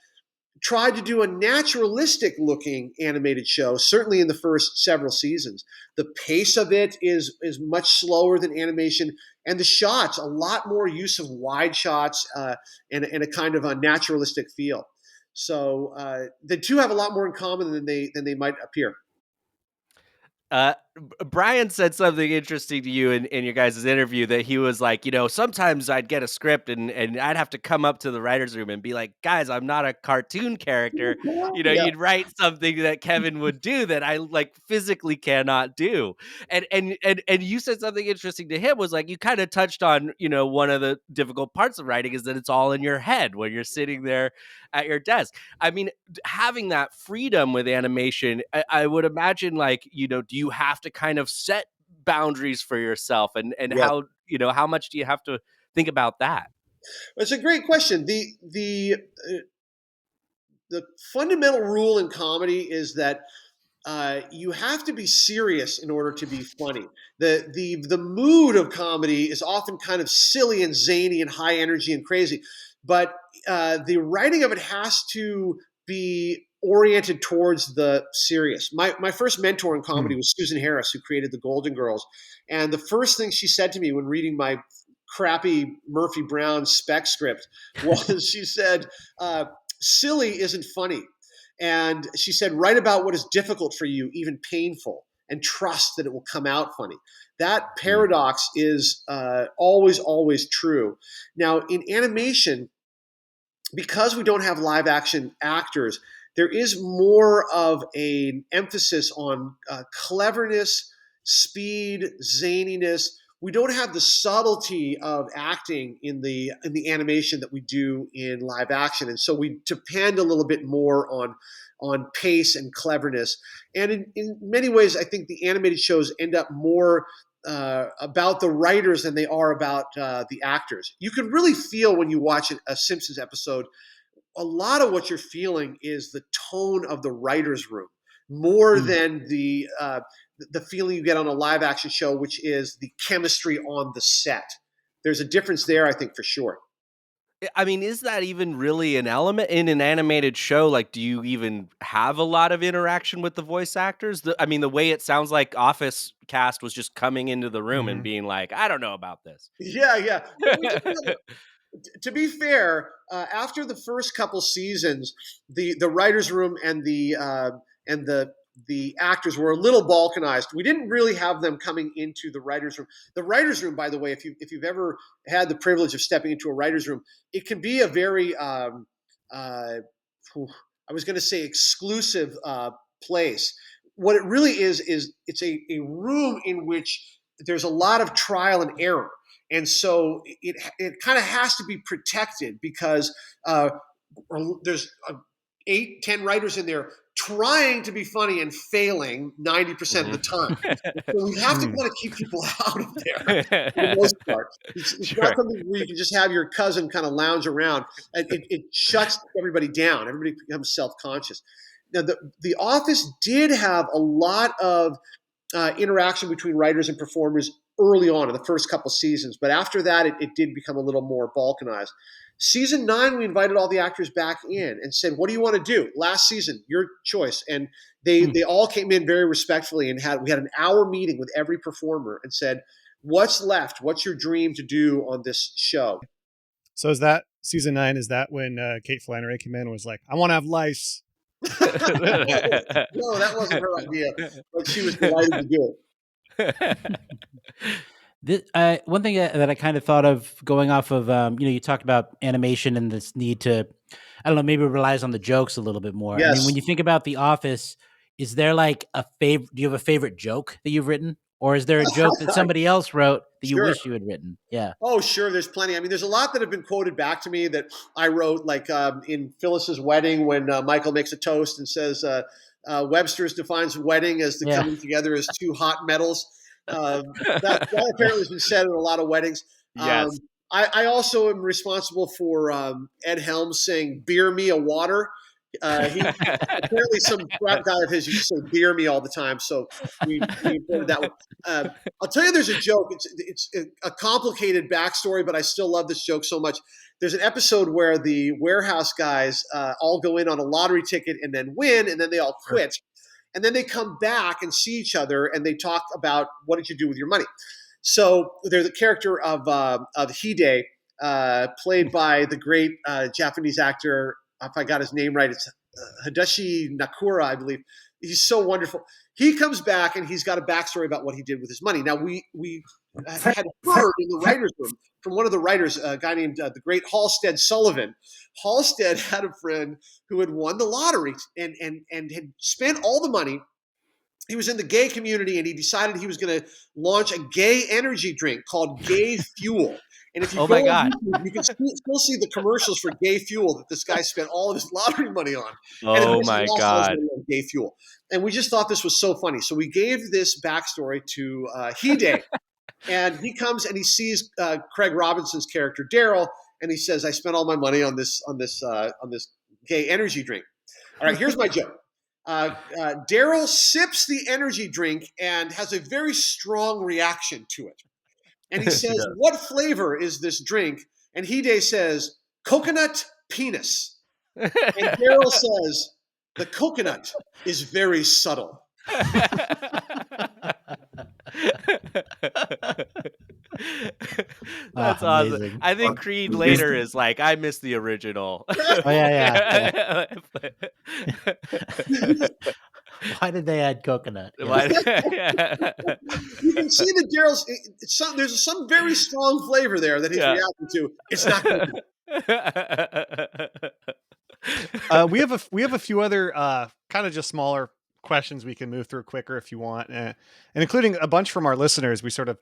tried to do a naturalistic looking animated show, certainly in the first several seasons. The pace of it is much slower than animation, and the shots, a lot more use of wide shots and a kind of a naturalistic feel. So the two have a lot more in common than they might appear. Brian said something interesting to you in your guys' interview that he was like, sometimes I'd get a script and I'd have to come up to the writer's room and be like, guys, I'm not a cartoon character. Yeah. You'd write something that Kevin would do that I like physically cannot do. And you said something interesting to him was like, you kind of touched on, one of the difficult parts of writing is that it's all in your head when you're sitting there at your desk. I mean, having that freedom with animation, I would imagine like, do you have to kind of set boundaries for yourself and Yeah. how much do you have to think about that? It's a great question. The fundamental rule in comedy is that you have to be serious in order to be funny. The mood of comedy is often kind of silly and zany and high energy and crazy, but the writing of it has to be oriented towards the serious. My first mentor in comedy was Susan Harris, who created the Golden Girls, and the first thing she said to me when reading my crappy Murphy Brown spec script was she said, "Silly isn't funny." And she said, write about what is difficult for you, even painful, and trust that it will come out funny. That paradox is always, always true. Now, in animation, because we don't have live action actors, there is more of an emphasis on cleverness, speed, zaniness. We don't have the subtlety of acting in the animation that we do in live action, and so we depend a little bit more on pace and cleverness. And in many ways, I think the animated shows end up more about the writers than they are about the actors. You can really feel when you watch a Simpsons episode, a lot of what you're feeling is the tone of the writer's room more than the feeling you get on a live action show, which is the chemistry on the set. There's a difference there, I think, for sure. I mean, is that even really an element in an animated show? Like, do you even have a lot of interaction with the voice actors? I mean, the way it sounds like Office cast was just coming into the room and Mhm. being like, "I don't know about this." Yeah, yeah. Well, to be fair, after the first couple seasons, the writers' room and the actors were a little balkanized. We didn't really have them coming into the writers' room. The writers' room, by the way, if you've ever had the privilege of stepping into a writers' room, it can be a very I was going to say exclusive place. What it really is it's a room in which there's a lot of trial and error, and so it kind of has to be protected because there's 8, 10 writers in there trying to be funny and failing 90% of the time. So we have to Mm. kind of keep people out of there for the most part. It's not Sure. something where you can just have your cousin kind of lounge around. It shuts everybody down. Everybody becomes self-conscious. Now, the Office did have a lot of interaction between writers and performers early on in the first couple seasons, but after that, it did become a little more balkanized. Season 9, we invited all the actors back in and said, "What do you want to do? Last season, your choice." And they all came in very respectfully and we had an hour meeting with every performer and said, "What's left? What's your dream to do on this show?" So is that season 9? Is that when Kate Flannery came in and was like, "I want to have lice"? No, that wasn't her idea, but she was delighted to do it. One thing that I kind of thought of going off of, you talked about animation and this need to, I don't know, maybe it relies on the jokes a little bit more. I mean, when Yes. you think about The Office, is there like do you have a favorite joke that you've written? Or is there a joke that somebody else wrote that you Sure. wish you had written? Yeah. Oh, sure. There's plenty. I mean, there's a lot that have been quoted back to me that I wrote, like in Phyllis's wedding when Michael makes a toast and says, Webster's defines wedding as the Yeah. coming together as two hot metals. That apparently has been said in a lot of weddings. Yes. I also am responsible for Ed Helms saying, "Beer me a water." He apparently some frat guy of his used to say "beer me" all the time, so we imported that one. I'll tell you, there's a joke. It's a complicated backstory, but I still love this joke so much. There's an episode where the warehouse guys all go in on a lottery ticket and then win, and then they all quit, and then they come back and see each other and they talk about what did you do with your money. So they're the character of Hide, played by the great Japanese actor. If I got his name right, it's Hideshi Nakura, I believe. He's so wonderful. He comes back and he's got a backstory about what he did with his money. Now we had heard in the writers' room from one of the writers, a guy named the great Halstead Sullivan. Halstead had a friend who had won the lottery and had spent all the money. He was in the gay community and he decided he was going to launch a gay energy drink called Gay Fuel. And if you Oh go my on God. YouTube, you can still see the commercials for Gay Fuel that this guy spent all of his lottery money on, and Oh eventually my lost all his God. money on Gay Fuel. And we just thought this was so funny, so we gave this backstory to Hide, and he comes and he sees Craig Robinson's character Daryl, and he says, "I spent all my money on this gay energy drink." All right, here's my joke. Daryl sips the energy drink and has a very strong reaction to it. And he He says, does. "What flavor is this drink?" And Hide says, "Coconut penis." And Daryl says, "The coconut is very subtle." That's awesome. Amazing. I think Creed later is like, I miss the original. Oh yeah. Why did they add coconut? Yeah. Why- You can see that Daryl's, there's some very strong flavor there that he's Yeah. reacting to. It's not coconut. We have a few other kind of just smaller questions we can move through quicker if you want, and including a bunch from our listeners. We sort of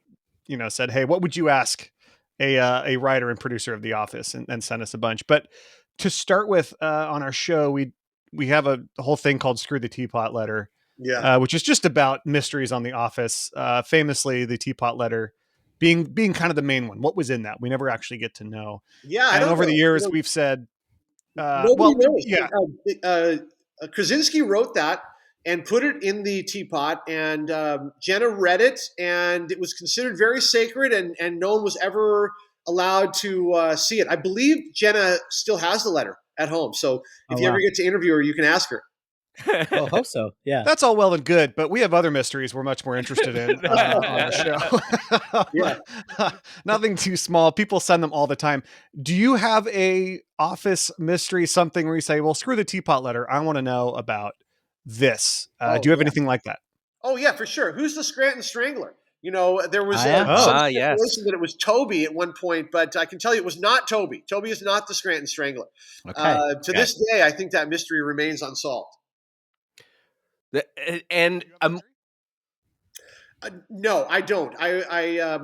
said, hey, what would you ask a writer and producer of The Office, and send us a bunch. But to start with, on our show, we have a whole thing called Screw the Teapot Letter, Yeah. which is just about mysteries on The Office. Famously, the Teapot Letter being kind of the main one. What was in that? We never actually get to know. Yeah, I And don't over the know. years, we've said, Nobody knows. yeah, Krasinski wrote that and put it in the teapot, and Jenna read it, and it was considered very sacred, and no one was ever allowed to see it. I believe Jenna still has the letter at home. So if you ever get to interview her, you can ask her. Oh, hope so. Yeah. That's all well and good, but we have other mysteries we're much more interested in on the show. Nothing too small. People send them all the time. Do you have a office mystery, something where you say, well, screw the teapot letter, I want to know about this? Do you have anything like that? Oh, yeah, for sure. Who's the Scranton Strangler? There was yeah? some Yes. speculation that it was Toby at one point, but I can tell you it was not Toby. Toby is not the Scranton Strangler. Okay. To this day, I think that mystery remains unsolved. And No, I don't. I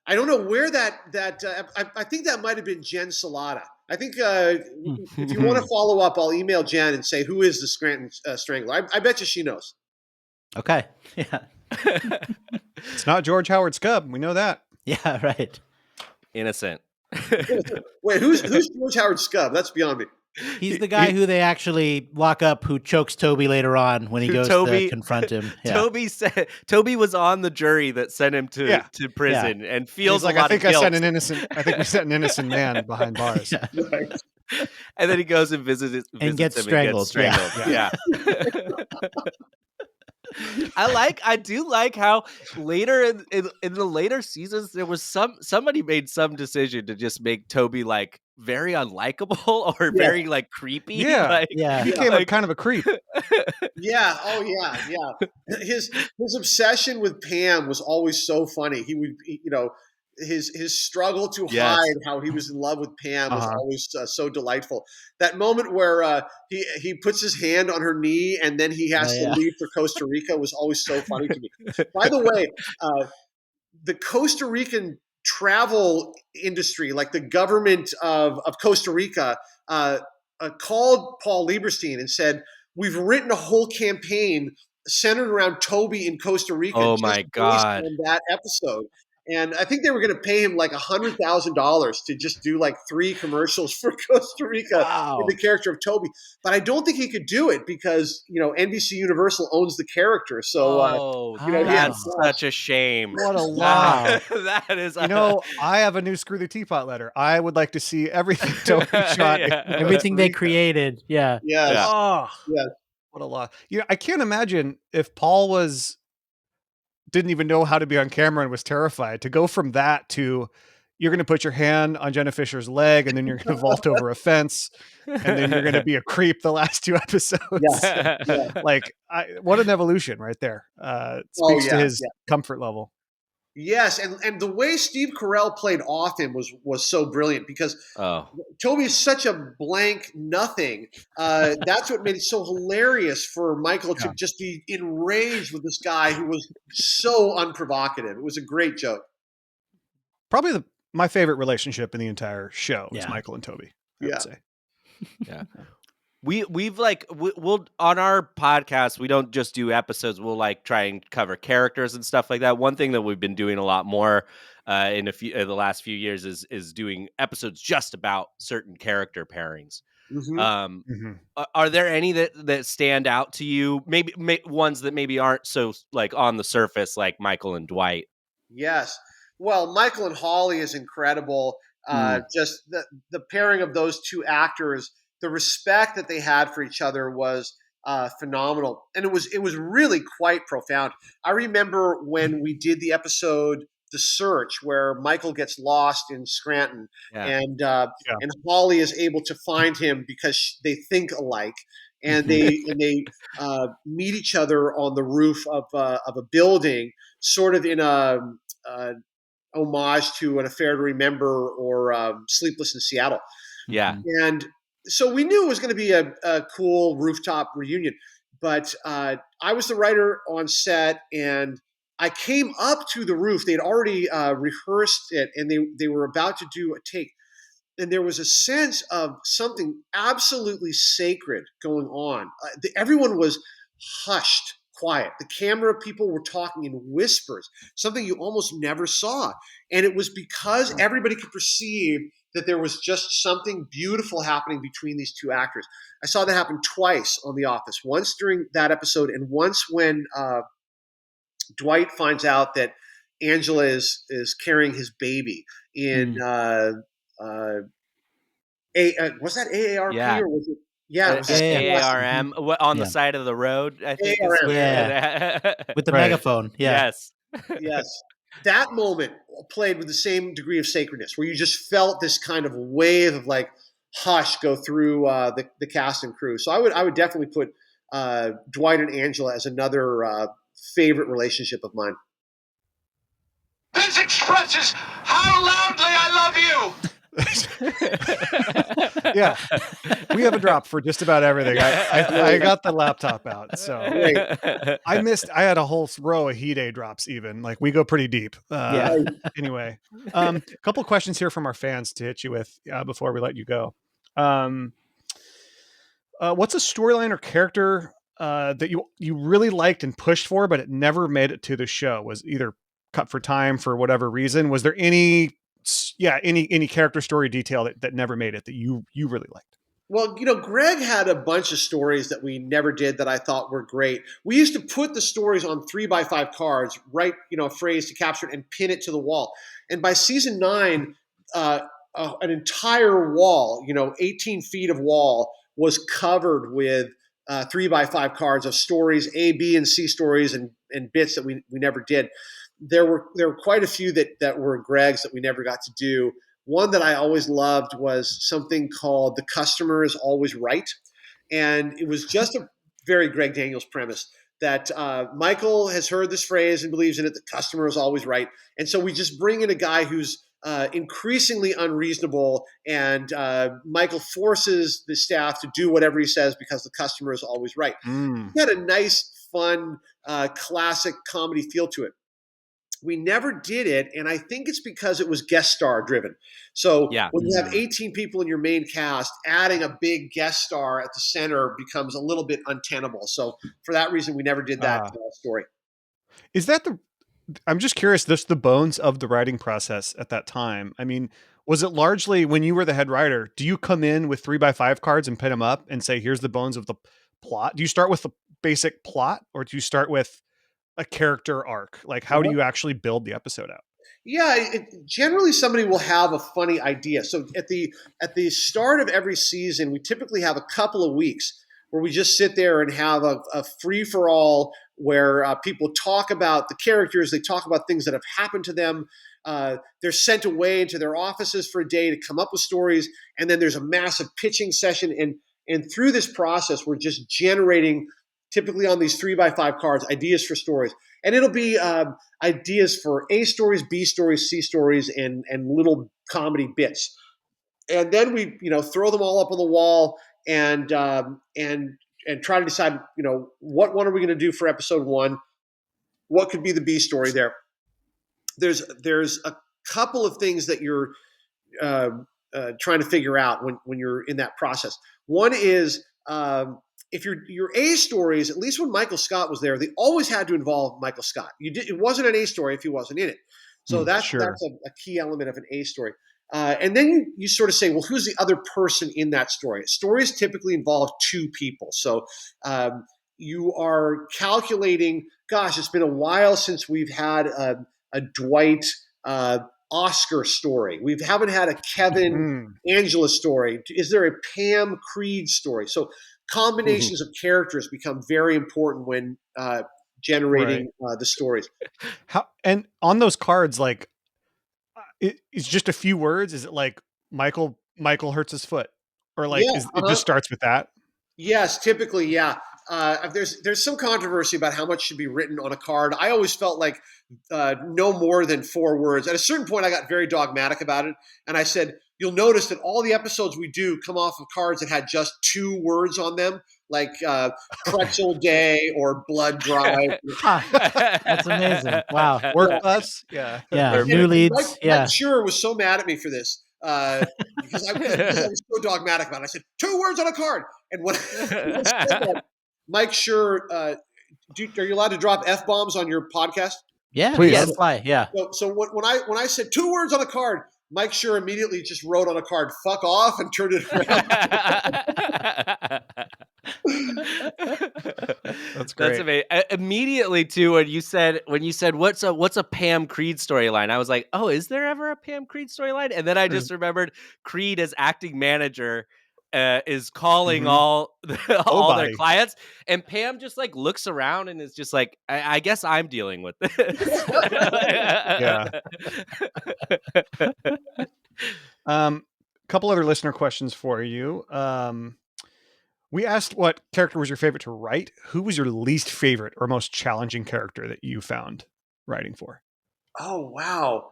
don't know where I think that might have been Jen Salata. I think if you want to follow up, I'll email Jen and say, who is the Scranton Strangler? I bet you she knows. Okay. Yeah. It's not George Howard Scub. We know that. Yeah. Right. innocent. Wait, who's George Howard Scub? That's beyond me. He's the guy who they actually lock up, who chokes Toby later on when he goes to confront him. Yeah. Toby was on the jury that sent him to prison and feels like, a lot of guilt. I think we sent an innocent man behind bars. Yeah. Right. And then he goes and visits And gets him strangled. And gets strangled. Yeah. I do like how later in the later seasons there was somebody made some decision to just make Toby like very unlikable or very like creepy. Yeah. Like, He became kind of a creep. Yeah. Oh yeah. His obsession with Pam was always so funny. He would, his struggle to hide how he was in love with Pam was always so delightful. That moment where he puts his hand on her knee and then he has to leave for Costa Rica was always so funny to me. By the way, the Costa Rican travel industry, like the government of Costa Rica, called Paul Lieberstein and said, we've written a whole campaign centered around Toby in Costa Rica. Oh my God. Based on that episode. And I think they were going to pay him like $100,000 to just do like 3 commercials for Costa Rica in the character of Toby. But I don't think he could do it because, NBC Universal owns the character. So, that's such a shame. What a lie. That is. I have a new Screw the Teapot letter. I would like to see everything Toby shot. Everything they created. Yeah. Yes. Yeah. Oh, yes. What a lie. I can't imagine if Paul didn't even know how to be on camera and was terrified to go from that to you're going to put your hand on Jenna Fisher's leg and then you're going to vault over a fence and then you're going to be a creep the last 2 episodes. Yeah. Like what an evolution right there. Speaks to his comfort level. Yes, and the way Steve Carell played off him was so brilliant because Toby is such a blank nothing. That's what made it so hilarious for Michael to just be enraged with this guy who was so unprovocative. It was a great joke. Probably my favorite relationship in the entire show is Michael and Toby, I would say. Yeah. We'll on our podcast, we don't just do episodes. We'll try and cover characters and stuff like that. One thing that we've been doing a lot more in the last few years is doing episodes just about certain character pairings. Mm-hmm. Are there any that stand out to you? Maybe ones that maybe aren't so on the surface, like Michael and Dwight. Yes. Well, Michael and Holly is incredible. Just the pairing of those 2 actors. The respect that they had for each other was phenomenal, and it was really quite profound. I remember when we did the episode "The Search," where Michael gets lost in Scranton, and Holly is able to find him because they think alike, and they meet each other on the roof of a building, sort of in a homage to An Affair to Remember or Sleepless in Seattle. Yeah, and so we knew it was going to be a cool rooftop reunion, but I was the writer on set, and I came up to the roof. They'd already rehearsed it, and they were about to do a take, and there was a sense of something absolutely sacred going on. Everyone was hushed, quiet. The camera people were talking in whispers, something you almost never saw, and it was because everybody could perceive that there was just something beautiful happening between these 2 actors. I saw that happen twice on The Office, once during that episode and once when Dwight finds out that Angela is carrying his baby. in was that AARP Yeah. or was it? Yeah, it was the same last name. AARM on the Yeah. side of the road, I think is AARM. where with the Right. megaphone. Yeah. Yes. Yes. That moment played with the same degree of sacredness, where you just felt this kind of wave of like hush go through the cast and crew. So I would definitely put Dwight and Angela as another favorite relationship of mine. This expresses how loudly I love you. Yeah, we have a drop for just about everything. I got the laptop out, so I had a whole row of Hide drops. Even like we go pretty deep. Yeah. Anyway, a couple questions here from our fans to hit you with before we let you go. What's a storyline or character that you really liked and pushed for, but it never made it to the show? Was either cut for time for whatever reason? Was there any character story detail that never made it that you really liked? Well, Greg had a bunch of stories that we never did that I thought were great. We used to put the stories on 3x5 cards, write, a phrase to capture it and pin it to the wall. And by season 9, an entire wall, 18 feet of wall was covered with 3x5 cards of stories, A, B, and C stories and bits that we never did. There were quite a few that were Greg's that we never got to do. One that I always loved was something called "The Customer is Always Right," and it was just a very Greg Daniels premise that Michael has heard this phrase and believes in it. The customer is always right, and so we just bring in a guy who's increasingly unreasonable, and Michael forces the staff to do whatever he says because the customer is always right. It had a nice, fun, classic comedy feel to it. We never did it, and I think it's because it was guest star driven. So when you have 18 people in your main cast, adding a big guest star at the center becomes a little bit untenable. So for that reason, we never did that story. Is that I'm just curious, the bones of the writing process at that time? I mean, was it largely when you were the head writer, do you come in with 3x5 cards and pin them up and say, here's the bones of the plot? Do you start with the basic plot, or do you start with a character arc? Like, how do you actually build the episode out? Yeah, generally somebody will have a funny idea. So at the start of every season, we typically have a couple of weeks where we just sit there and have a free for all where people talk about the characters, they talk about things that have happened to them. They're sent away into their offices for a day to come up with stories, and then there's a massive pitching session. And through this process, we're just generating, typically on these 3x5 cards, ideas for stories. And it'll be ideas for A stories, B stories, C stories, and little comedy bits. And then we, throw them all up on the wall and try to decide, what one are we going to do for episode 1? What could be the B story there? There's a couple of things that you're trying to figure out when you're in that process. One is if your A stories, at least when Michael Scott was there, they always had to involve Michael Scott. It wasn't an A story if he wasn't in it. So that's a key element of an A story. And then you sort of say, well, who's the other person in that story? Stories typically involve 2 people. So you are calculating, gosh, it's been a while since we've had a Dwight Oscar story. We haven't had a Kevin Angela story. Is there a Pam Creed story? So combinations of characters become very important when generating the stories. How, and on those cards, like it's just a few words. Is it like Michael hurts his foot, or like it just starts with that? Yes, typically, yeah. There's some controversy about how much should be written on a card. I always felt like no more than 4 words. At a certain point, I got very dogmatic about it, and I said, you'll notice that all the episodes we do come off of cards that had just 2 words on them, like Pretzel Day or Blood Drive. That's amazing. Wow. Work bus? Yeah. Yeah. New leads. Mike Schur was so mad at me for this because I was so dogmatic about it. I said, 2 words on a card. And when I said that, Mike Schur, are you allowed to drop F-bombs on your podcast? Yeah, please. Yes. Fly. Yeah. So when I said 2 words on a card, Mike Schur immediately just wrote on a card, "fuck off," and turned it around. That's That's great. amazing. Immediately too, when you said what's a Pam Creed storyline, I was like, oh, is there ever a Pam Creed storyline? And then I just remembered Creed as acting manager is calling Mhm. all all their Nobody. clients, and Pam just like looks around and is just like, I guess I'm dealing with this. Yeah. Couple other listener questions for you. We asked what character was your favorite to write. Who was your least favorite or most challenging character that you found writing for? Oh wow.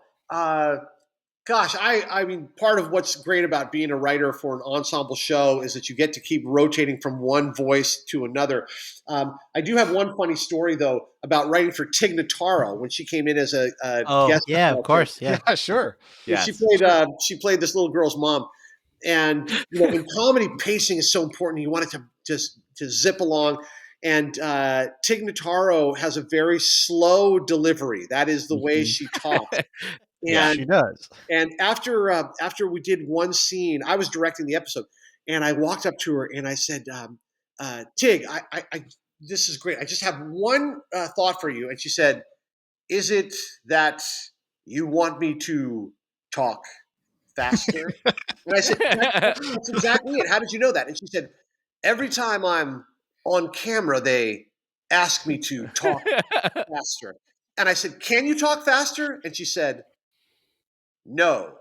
Gosh, I mean, part of what's great about being a writer for an ensemble show is that you get to keep rotating from one voice to another. I do have one funny story though about writing for Tig Notaro when she came in as a Oh, guest. Yeah, of course. Yeah. Yeah, sure. yes. She played this little girl's mom, and in comedy, pacing is so important. You want it to just to zip along. And Tig Notaro has a very slow delivery. That is the way Mhm. she talks. Yeah. She does. And after we did one scene, I was directing the episode, and I walked up to her and I said, "Tig, I this is great. I just have one thought for you." And she said, "Is it that you want me to talk faster?" And I said, "That's exactly it. How did you know that?" And she said, "Every time I'm on camera, they ask me to talk faster." And I said, "Can you talk faster?" And she said, "No."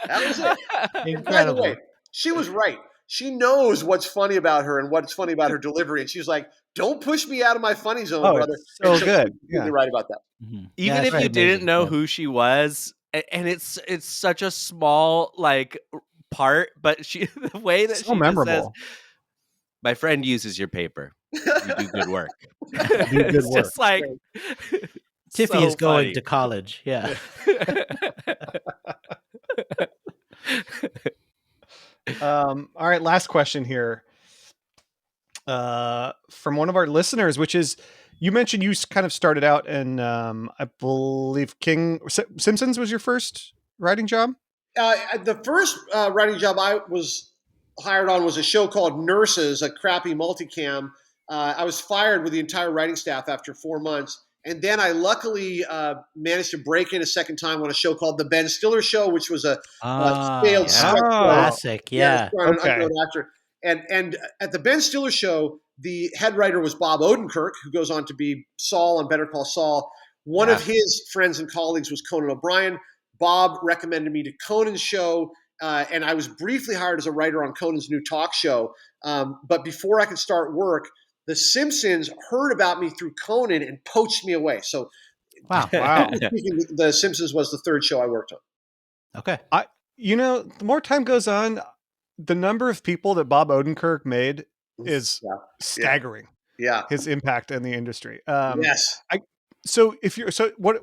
That was it. And by the way, Incredible. she was right. She knows what's funny about her and what's funny about her delivery. And she's like, "Don't push me out of my funny zone, Oh, brother." it's And so so she's good. completely Yeah. right about that. Mhm. Yeah, Even that's if you didn't amazing. know Yeah. who she was, and it's such a small like part, but she the way that So she just says, memorable. "My friend uses your paper. You do good work." Do good It's work. just like Tiffy is so going funny. to college. Yeah. All right, last question here. From one of our listeners, which is you mentioned you kind of started out in I believe Simpsons was your first writing job. The first writing job I was hired on was a show called Nurses, a crappy multicam. I was fired with the entire writing staff after 4 months. And then I luckily managed to break in a second time on a show called The Ben Stiller Show, which was a failed Yeah. sketch show. Oh, Classic. Yeah, that's Yeah. starring an okay. unknown actor. And at the Ben Stiller Show, the head writer was Bob Odenkirk, who goes on to be Saul on Better Call Saul. One Yeah. of his friends and colleagues was Conan O'Brien. Bob recommended me to Conan's show, and I was briefly hired as a writer on Conan's new talk show. But before I could start work, The Simpsons heard about me through Conan and poached me away. So, Wow. Wow. speaking, The Simpsons was the third show I worked on. Okay. The more time goes on, the number of people that Bob Odenkirk made is Yeah, staggering. yeah, His impact in the industry. yes. I so if you're so what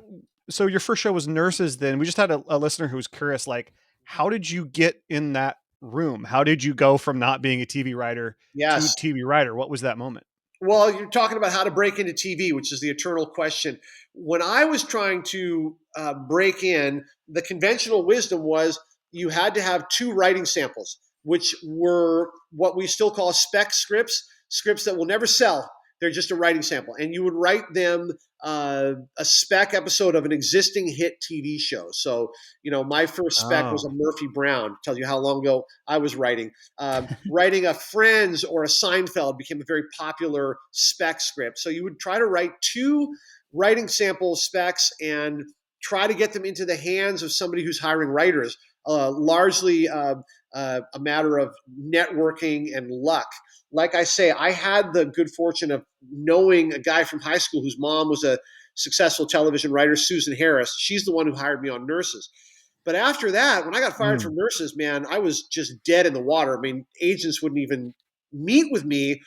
so your first show was Nurses. Then we just had a listener who was curious, like, how did you get in that room? How did you go from not being a TV writer to Yes. TV writer? What was that moment? Well, you're talking about how to break into TV, which is the eternal question. When I was trying to break in, the conventional wisdom was you had to have two writing samples, which were what we still call spec scripts, scripts that will never sell. They're just a writing sample. And you would write them a spec episode of an existing hit TV show. So, my first spec was a Oh, Murphy Brown, tells you how long ago I was writing. Writing a Friends or a Seinfeld became a very popular spec script. So you would try to write two writing sample specs and try to get them into the hands of somebody who's hiring writers, largely a matter of networking and luck. Like I say, I had the good fortune of knowing a guy from high school whose mom was a successful television writer, Susan Harris. She's the one who hired me on Nurses. But after that, when I got fired mm, from Nurses, man, I was just dead in the water. I mean, agents wouldn't even meet with me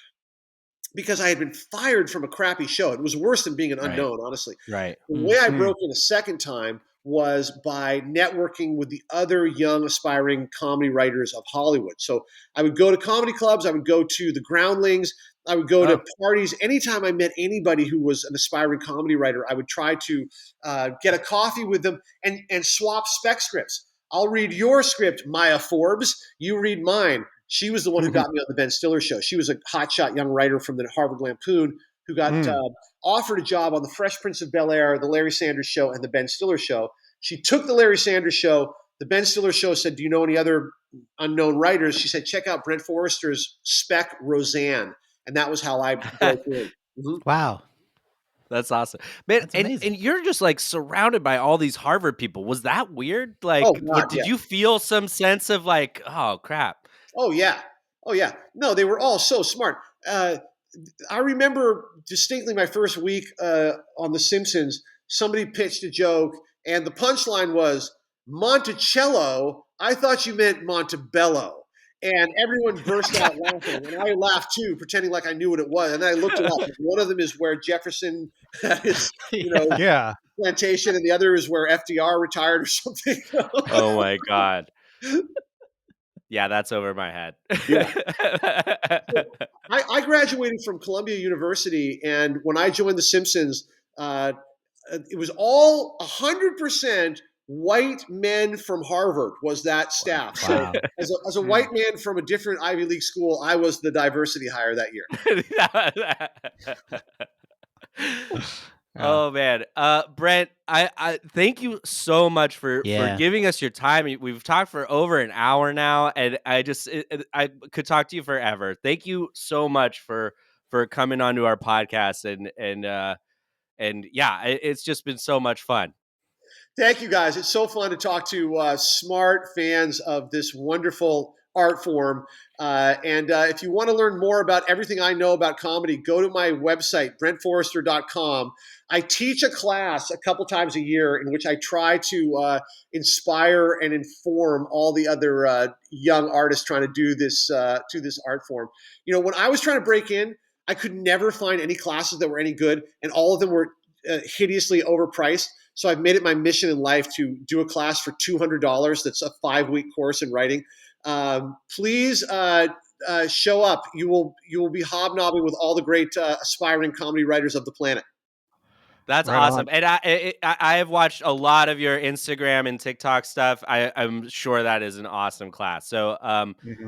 because I had been fired from a crappy show. It was worse than being an Right. unknown, honestly. Right. The Mm. way I broke in a second time was by networking with the other young aspiring comedy writers of Hollywood. So I would go to comedy clubs, I would go to the Groundlings, I would go to oh, parties. Anytime I met anybody who was an aspiring comedy writer, I would try to get a coffee with them and swap spec scripts. I'll read your script, Maya Forbes. You read mine, She was the one who got me on the Ben Stiller show. She was a hotshot young writer from the Harvard Lampoon who got offered a job on the Fresh Prince of Bel-Air, the Larry Sanders Show, and the Ben Stiller Show. She took the Larry Sanders Show. The Ben Stiller Show said, "Do you know any other unknown writers?" She said, "Check out Brent Forrester's Spec Roseanne." And that was how I broke in. Wow. That's awesome, man. That's amazing. And you're just like surrounded by all these Harvard people. Was that weird? Like, Oh, God, did you feel some sense of like, oh crap? Oh yeah. No, they were all so smart. I remember distinctly my first week on The Simpsons. Somebody pitched a joke, and the punchline was Monticello. I thought you meant Montebello. And everyone burst out laughing, and I laughed too, pretending like I knew what it was. And then I looked it up. One of them is where Jefferson had his, plantation, and the other is where FDR retired or something. Oh my God. Yeah, that's over my head. Yeah. I graduated from Columbia University, and when I joined The Simpsons, it was all 100% white men from Harvard was that staff. Wow. So as a white man from a different Ivy League school, I was the diversity hire that year. Oh man, Brent, I thank you so much for giving us your time. We've talked for over an hour now, and I could talk to you forever. Thank you so much for coming onto our podcast, and yeah, it's just been so much fun. Thank you, guys. It's so fun to talk to smart fans of this wonderful art form. And if you want to learn more about everything I know about comedy, go to my website, brentforrester.com. I teach a class a couple times a year in which I try to inspire and inform all the other young artists trying to do this art form. When I was trying to break in, I could never find any classes that were any good, and all of them were hideously overpriced. So I've made it my mission in life to do a class for $200. That's a 5-week course in writing. Please show up. You will be hobnobbing with all the great aspiring comedy writers of the planet. That's Right awesome. on. And I have watched a lot of your Instagram and TikTok stuff. I'm sure that is an awesome class. So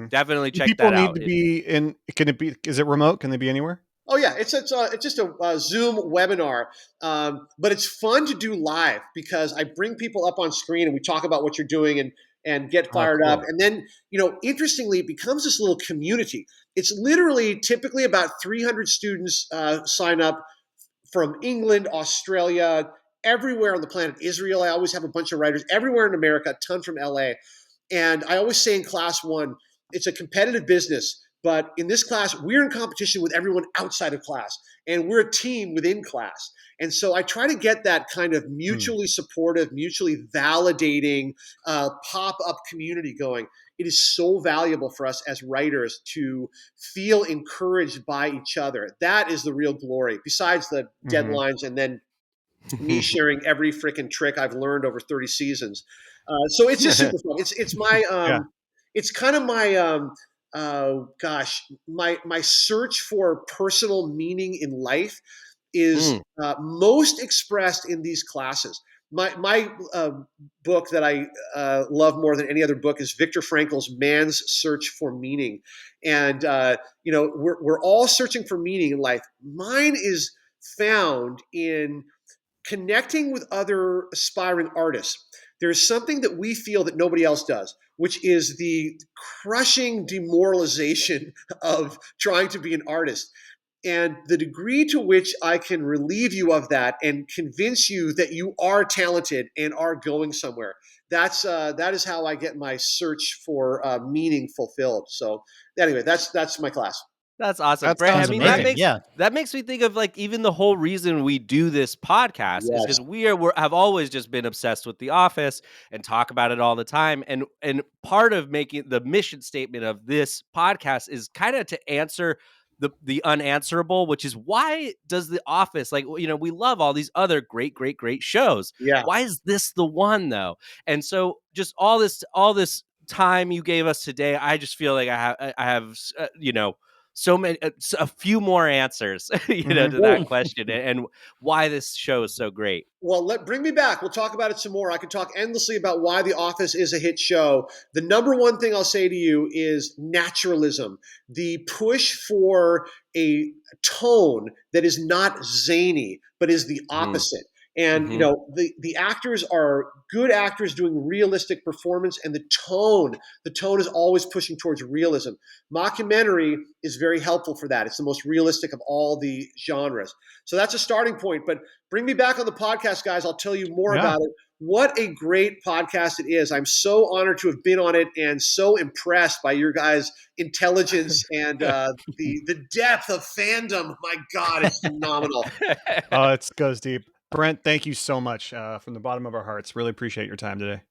definitely check People that need out. to be in. Can it be? Is it remote? Can they be anywhere? Oh yeah, it's just a Zoom webinar, but it's fun to do live because I bring people up on screen and we talk about what you're doing and get fired up. And then, interestingly, it becomes this little community. It's literally typically about 300 students sign up from England, Australia, everywhere on the planet. Israel, I always have a bunch of writers everywhere in America, a ton from LA. And I always say in class one, it's a competitive business. But in this class, we're in competition with everyone outside of class, and we're a team within class. And so I try to get that kind of mutually supportive, mutually validating pop-up community going. It is so valuable for us as writers to feel encouraged by each other. That is the real glory, besides the deadlines and then me sharing every freaking trick I've learned over 30 seasons. So it's just super fun. It's my it's kind of my my search for personal meaning in life is most expressed in these classes. My book that I love more than any other book is Viktor Frankl's Man's Search for Meaning. And, we're all searching for meaning in life. Mine is found in connecting with other aspiring artists. There's something that we feel that nobody else does, which is the crushing demoralization of trying to be an artist. And the degree to which I can relieve you of that and convince you that you are talented and are going somewhere, that is how I get my search for meaning fulfilled. So anyway, that's my class. That's awesome, That Brent. I sounds mean, amazing. that makes me think of like even the whole reason we do this podcast is because have always just been obsessed with The Office and talk about it all the time. And part of making the mission statement of this podcast is kind of to answer the unanswerable, which is why does The Office, like, we love all these other great shows. Yeah. Why is this the one though? And so just all this time you gave us today, I just feel like I have so many, a few more answers, to that question and why this show is so great. Well, bring me back. We'll talk about it some more. I could talk endlessly about why The Office is a hit show. The number one thing I'll say to you is naturalism, the push for a tone that is not zany, but is the opposite. And the actors are good actors doing realistic performance, and the tone is always pushing towards realism. Mockumentary is very helpful for that. It's the most realistic of all the genres. So that's a starting point. But bring me back on the podcast, guys. I'll tell you more about it. What a great podcast it is. I'm so honored to have been on it and so impressed by your guys' intelligence and the depth of fandom. My God, it's phenomenal. Oh, it goes deep. Brent, thank you so much from the bottom of our hearts. Really appreciate your time today.